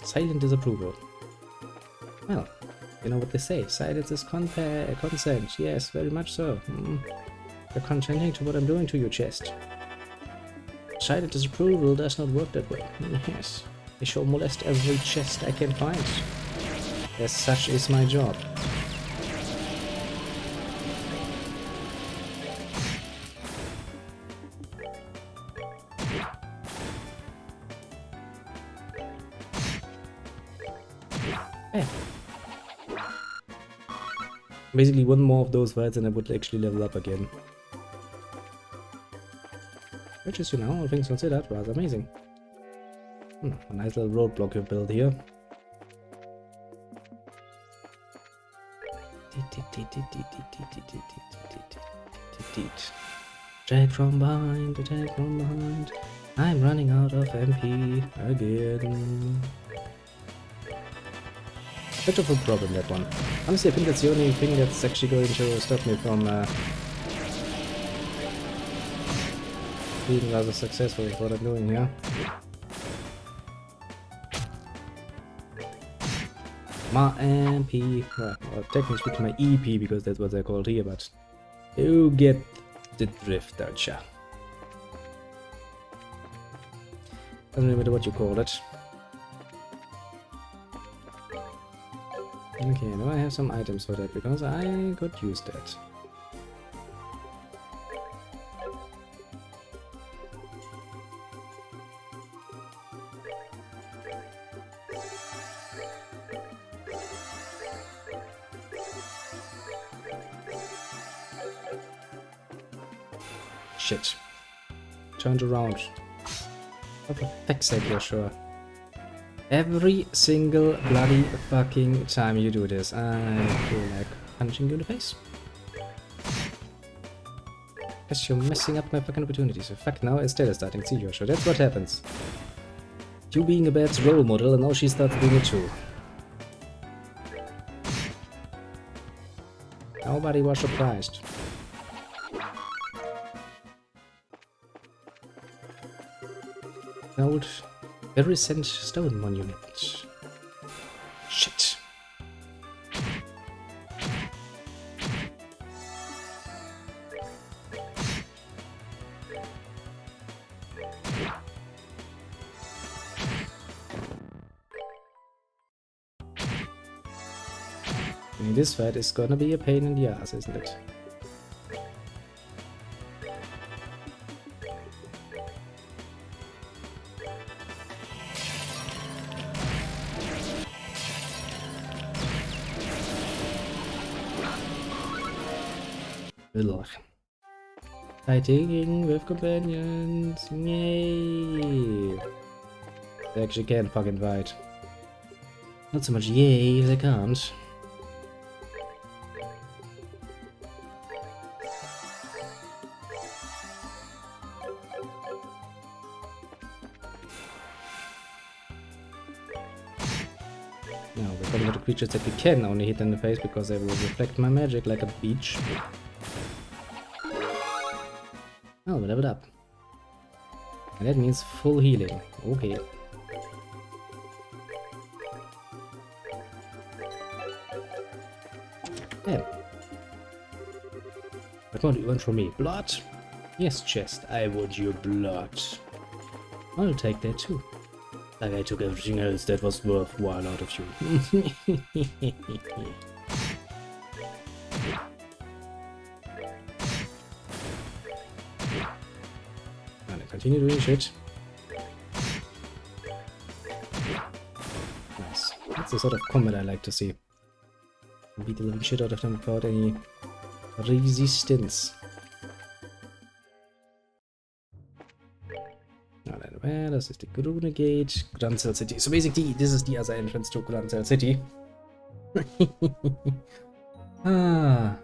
Silent disapproval. Well, you know what they say, silence is consent. Yes, very much so. You're consenting to what I'm doing to your chest. Silent disapproval does not work that way. Yes, I shall molest every chest I can find. As such is my job. Basically one more of those fights and I would actually level up again. Which is, you know, all things considered, rather amazing. A nice little roadblock you've built here. Attack from behind, attack from behind. I'm running out of MP again. Bit of a problem, that one. Honestly, I think that's the only thing that's actually going to stop me from being rather successful with what I'm doing here. My MP, well, technically speaking my EP, because that's what they're called here, but you get the drift, don't ya? Doesn't really matter what you call it. Okay, now I have some items for that, because I could use that. Shit. Turned around. Oh, for fuck's sake, you're sure. Every single bloody fucking time you do this, I feel like punching you in the face. Guess you're messing up my fucking opportunities. So fuck, now Estelle is starting to see you, sure. That's what happens. You being a bad role model, and now she starts doing it too. Nobody was surprised. Old, very recent stone monument. Shit. I mean, this fight is gonna be a pain in the ass, isn't it? Ugh. Fighting with companions. Yay! They actually can fucking fight. Not so much yay, they can't. Now we're coming to the creatures that we can only hit in the face because they will reflect my magic like a beach. Oh, we leveled up. And that means full healing. Okay. Yeah. What more do you want from me? Blood? Yes, chest. I want your blood. I'll take that too. Like I took everything else that was worthwhile out of you. And I continue doing shit. Nice. That's the sort of combat I like to see. Beat the living shit out of them without any resistance. Well, das ist die Grune Gate, Grancel City. So basically, this is the other entrance to Grancel City. Ah.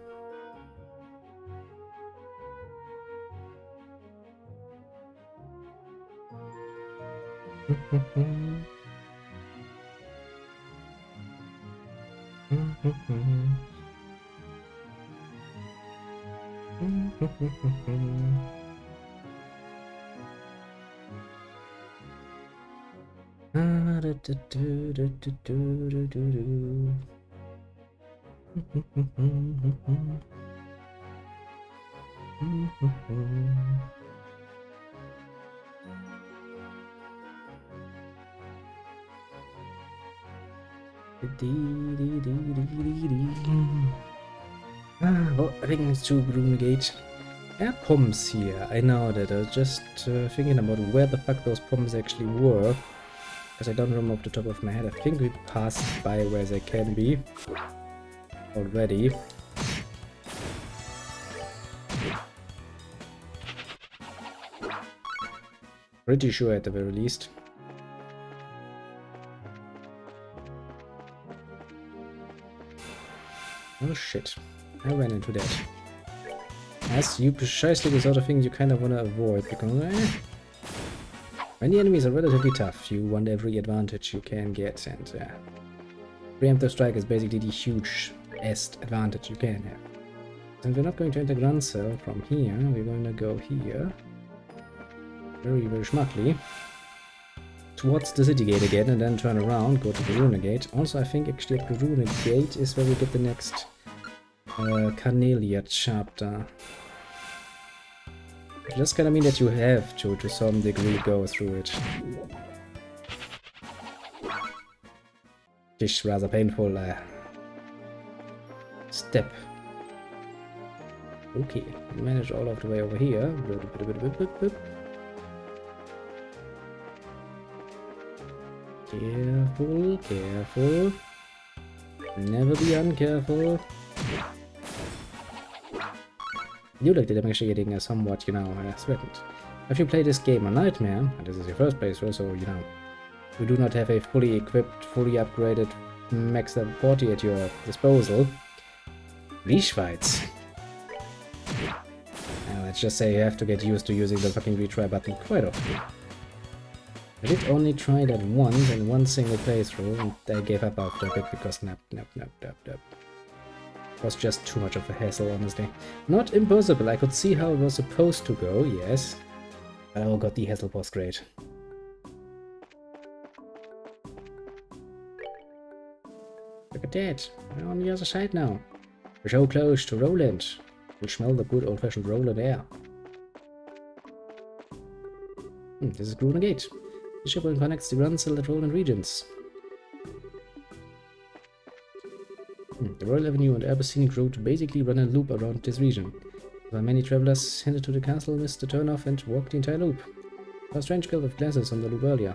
Well, I think it's to Grune Gate. There are pumps here. I know that. I was just thinking about where the fuck those pumps actually were. Because I don't remember off the top of my head. I think we passed by where they can be already. Pretty sure at the very least. Oh shit. I ran into that. That's precisely the sort of thing you kind of want to avoid, because when the enemies are relatively tough, you want every advantage you can get, and preemptive strike is basically the hugest advantage you can have. And we're not going to enter Grancel from here, we're going to go here, very, very smartly, towards the city gate again, and then turn around, go to the Grune Gate. Also, I think actually at Grune Gate is where we get the next Carnelia chapter. Just kind of mean that you have to some degree, go through it. This rather painful step. Okay, we managed all of the way over here. Careful, careful. Never be uncareful. You like that I'm actually getting somewhat, you know, threatened. If you play this game on Nightmare, and this is your first playthrough, so, you know, you do not have a fully equipped, fully upgraded maxed out party at your disposal. Leash fights. Let's just say you have to get used to using the fucking retry button quite often. I did only try that once in one single playthrough, and I gave up after a bit because nope. It was just too much of a hassle, honestly. Not impossible, I could see how it was supposed to go, yes. But oh god, the hassle was great. Look at that, we're on the other side now. We're so close to Roland. We'll smell the good old-fashioned Roland air. This is Grune Gate. The ship will connect the Grancel at Roland regions. The Royal Avenue and Air Scenic Road basically run a loop around this region. While many travelers headed to the castle missed the turnoff and walked the entire loop. A strange guild of glasses on the loop earlier.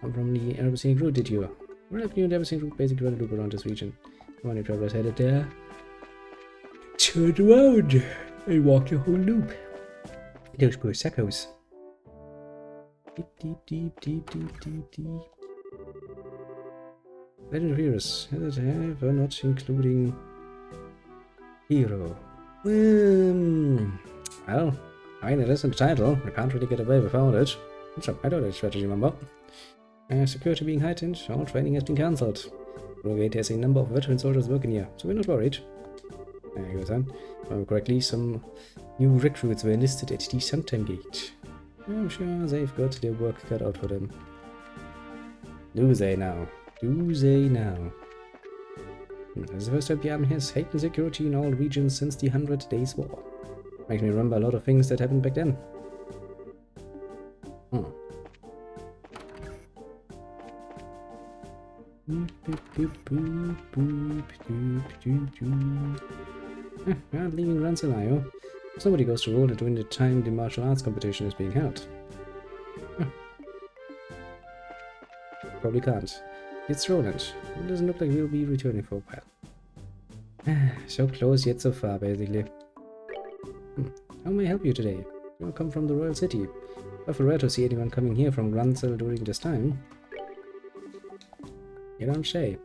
Come from the Air Scenic Road, did you? Royal Avenue and Air Scenic Road basically run a loop around this region. Many travelers headed there. Turn around and walk the whole loop. Those poor suckers. Deep, deep, deep, deep, deep, deep, deep. Legend heroes, however, not including hero. Well, I mean, it is in the title. I can't really get away without it. So, I don't know strategy, remember. Security being heightened, all training has been cancelled. Brigade has a number of veteran soldiers working here, so we're not worried. Good then. If I remember correctly, some new recruits were enlisted at the Sometime Gate. I'm sure they've got their work cut out for them. Do they now? Do they now? This is the first time the army has heightened security in all regions since the 100 Days War. Makes me remember a lot of things that happened back then. Not leaving Rancelio. Somebody goes to roll it during the time the martial arts competition is being held. Probably can't. It's Roland. It doesn't look like we'll be returning for a while. So close yet so far, basically. How may I help you today? You come from the Royal City. If rare to see anyone coming here from Grancel during this time. You don't say.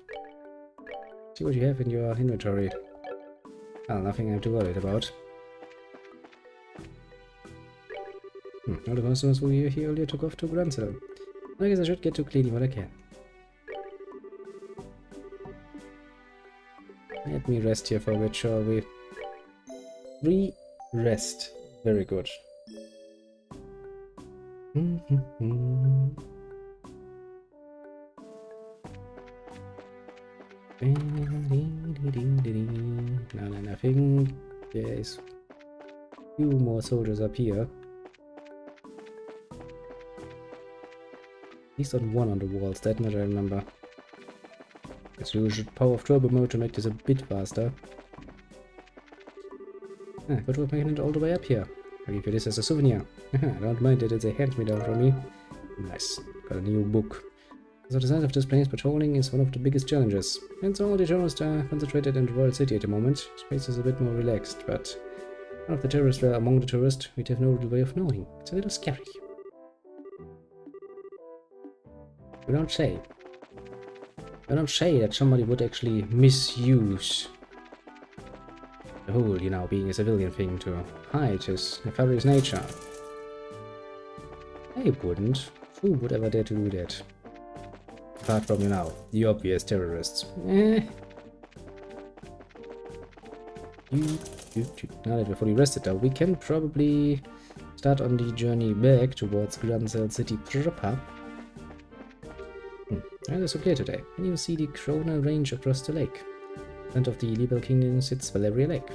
See what you have in your inventory. Well, nothing I'm too worried about. All the customers who were here earlier took off to Grancel. I guess I should get to cleaning what I can. Let me rest here for a bit, shall we? Rest. Very good. Now then, I think there is a few more soldiers up here. At least on one on the walls, that much I remember. Let's use power of turbo mode to make this a bit faster. Good work making it all the way up here. I'll give you this as a souvenir. I don't mind it, it's a hand-me-down from me. Nice. Got a new book. So the size of this plane's patrolling is one of the biggest challenges. And so all the terrorists are concentrated in the Royal City at the moment. Space is a bit more relaxed, but none of the terrorists were among the tourists. We'd have no real way of knowing. It's a little scary. You don't say. You don't say that somebody would actually misuse the whole, you know, being a civilian thing to hide his nefarious nature. I wouldn't. Who would ever dare to do that? Apart from, you know, the obvious terrorists. Now that we're fully rested though, we can probably start on the journey back towards Grancel City proper. It's so clear today. You can even see the Krona range across the lake. In front of the Libel Kingdom sits Valeria Lake.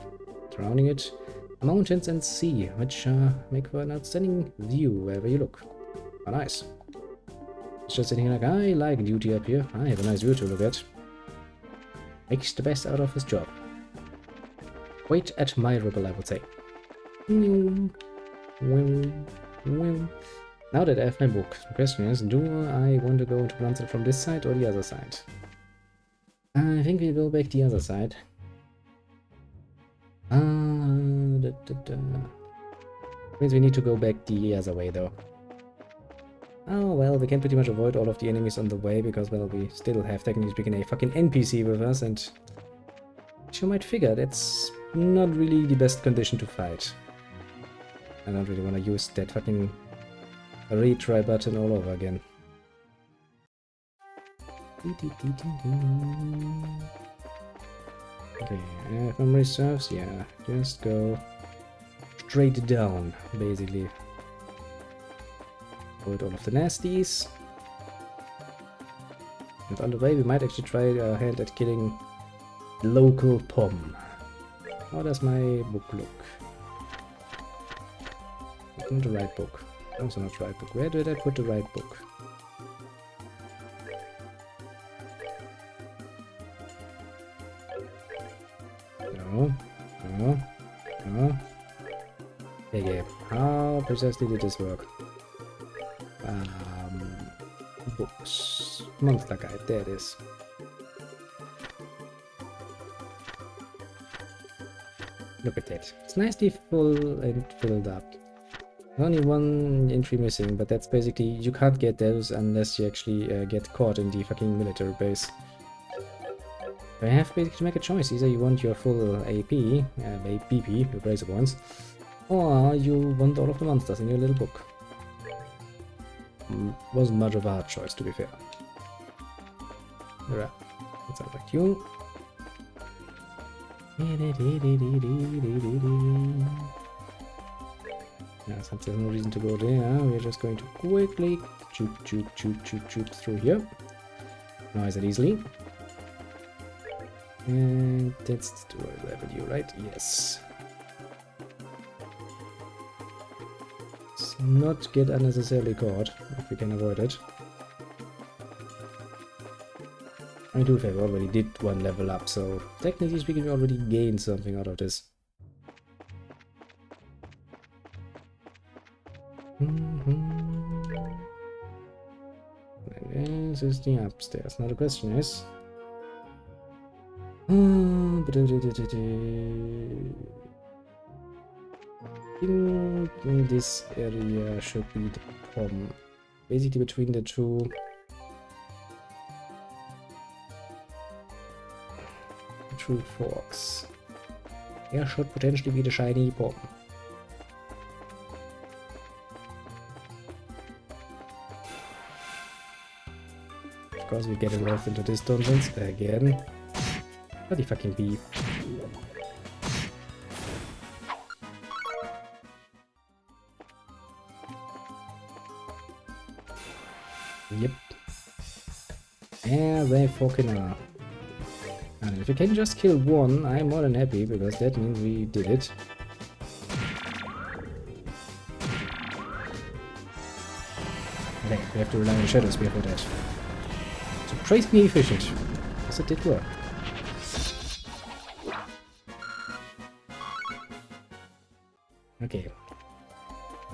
Surrounding it, mountains and sea, which make for an outstanding view wherever you look. Oh, nice. It's just sitting like, I like duty up here. I have a nice view to look at. Makes the best out of his job. Quite admirable, I would say. Now that I have my book, the question is, do I want to go into Grancel from this side or the other side? I think we'll go back the other side. Means we need to go back the other way though. Oh well, we can pretty much avoid all of the enemies on the way because, well, we still have, technically speaking, a fucking NPC with us, and you might figure that's not really the best condition to fight. I don't really want to use that fucking retry button all over again. Okay, if memory serves, yeah, just go straight down, basically. Avoid all of the nasties. And on the way, we might actually try our hand at killing local Pom. How does my book look? It's not the right book. Also not the right book. Where did I put the right book? No. Okay, how precisely did this work? Books. Monster Guide, there it is. Look at that. It's nicely full and filled up. Only one entry missing, but that's basically, you can't get those unless you actually get caught in the fucking military base. I have basically to make a choice. Either you want your full AP, BP, your bracer points, or you want all of the monsters in your little book. Wasn't much of a hard choice, to be fair. Alright, let's select you. Yeah, since there's no reason to go there, we're just going to quickly shoot through here. Nice and easily. And that's the revenue, right? Yes. Let's not get unnecessarily caught, if we can avoid it. I do think I already did one level up, so technically speaking we already gained something out of this. And this is the upstairs. Now the question is... in this area should be the pom. Basically between the two forks. There should potentially be the shiny pom. Of course we get involved into these dungeons again. Bloody fucking bee. Yep. Yeah, they fucking are. And if we can just kill one, I'm more than happy, because that means we did it. Okay, we have to rely on Shadow Spear for that. Surprisingly efficient. Yes, it did work. Okay.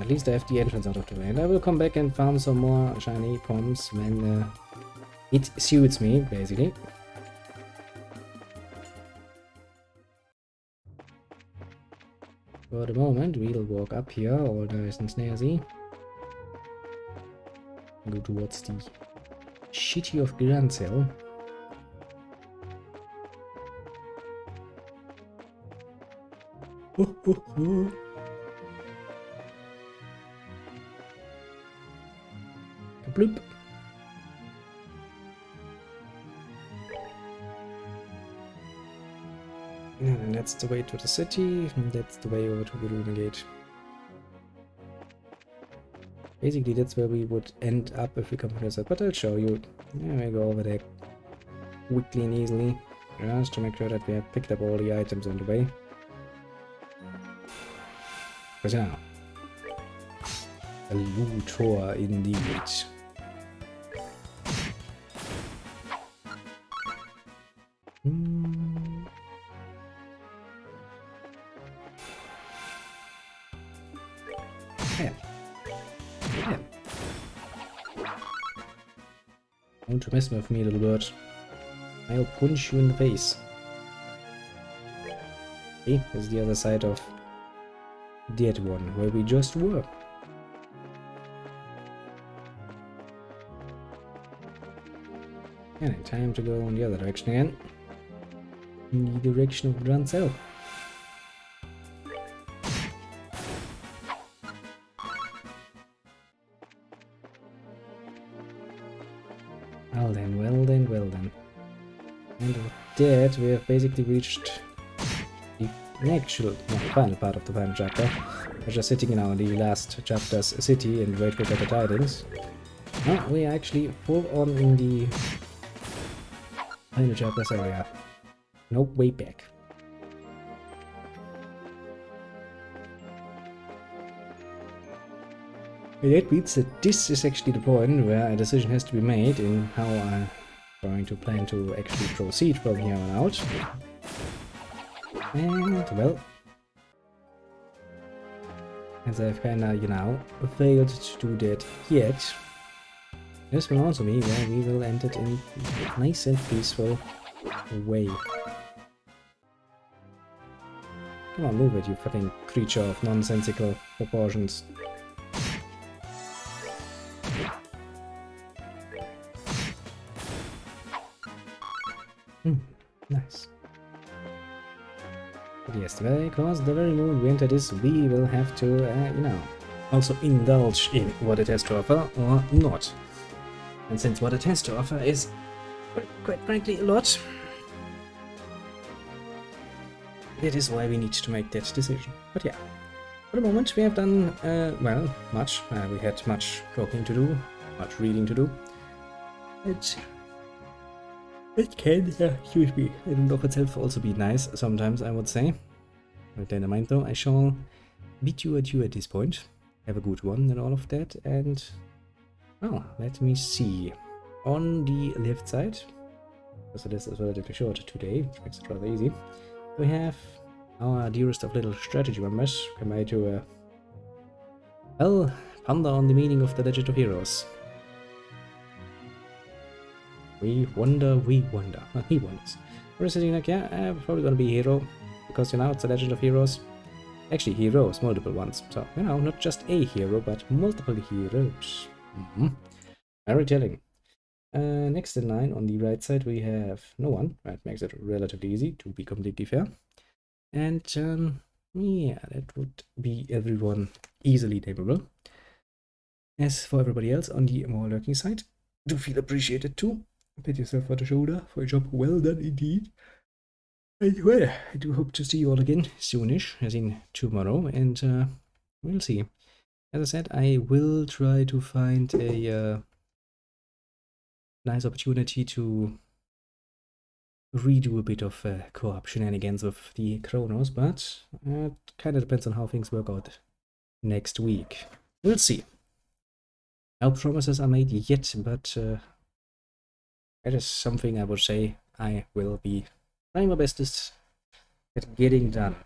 At least I have the entrance out of the way. And I will come back and farm some more shiny poms when it suits me, basically. For the moment, we'll walk up here, all nice and snazzy. Go towards the city of Grancel. Bloop. And that's the way to the city, and that's the way over to the Rune Gate. Basically, that's where we would end up if we come from this side, but I'll show you. Yeah, we go over there quickly and easily, just to make sure that we have picked up all the items on the way. Because yeah, a loot tour indeed. Don't mess with me, little bird. I'll punch you in the face. Okay, this is the other side of that one, where we just were. And time to go in the other direction again. In the direction of Grancel. Well then. And with that, we have basically reached the final part of the final chapter. We're just sitting now in the last chapter's city and wait for better tidings. Now we are actually full on in the final chapter's area. No way back. And that means that this is actually the point where a decision has to be made in how I'm going to plan to actually proceed from here on out. And, well, as I've kinda, you know, failed to do that yet, this will also be where we will end it in a nice and peaceful way. Come Come on, move it, you fucking creature of nonsensical proportions. Nice. But yes, because the very moment we enter this, we will have to, you know, also indulge in what it has to offer or not. And since what it has to offer is, quite frankly, a lot, it is why we need to make that decision. But yeah, for the moment we have done, well, much. We had much talking to do, much reading to do. It can, excuse me, and LoH itself also be nice sometimes, I would say. But never mind though, I shall bid you adieu at this point. Have a good one and all of that, and well, let me see. On the left side, because this is relatively short today, which makes it rather easy, we have our dearest of little strategy members come by to, well, ponder on the meaning of the Legend of Heroes. We wonder, well, he wonders. We're sitting like, yeah, I'm probably gonna be a hero, because, you know, it's a Legend of Heroes. Actually, heroes, multiple ones. So, you know, not just a hero, but multiple heroes. Very telling. Next in line, on the right side, we have no one. That makes it relatively easy, to be completely fair. And, yeah, that would be everyone easily nameable. As for everybody else on the more lurking side, do feel appreciated too. Pat yourself on the shoulder for a job well done indeed. And well, I do hope to see you all again soonish, as in tomorrow, and we'll see. As I said, I will try to find a nice opportunity to redo a bit of co-op shenanigans with the Chronos, but it kind of depends on how things work out next week. We'll see. No promises are made yet, but that is something I would say I will be trying my bestest at getting done.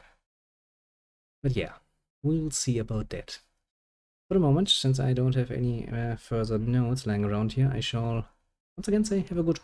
But yeah, we'll see about that. For the moment, since I don't have any further notes lying around here, I shall once again say have a good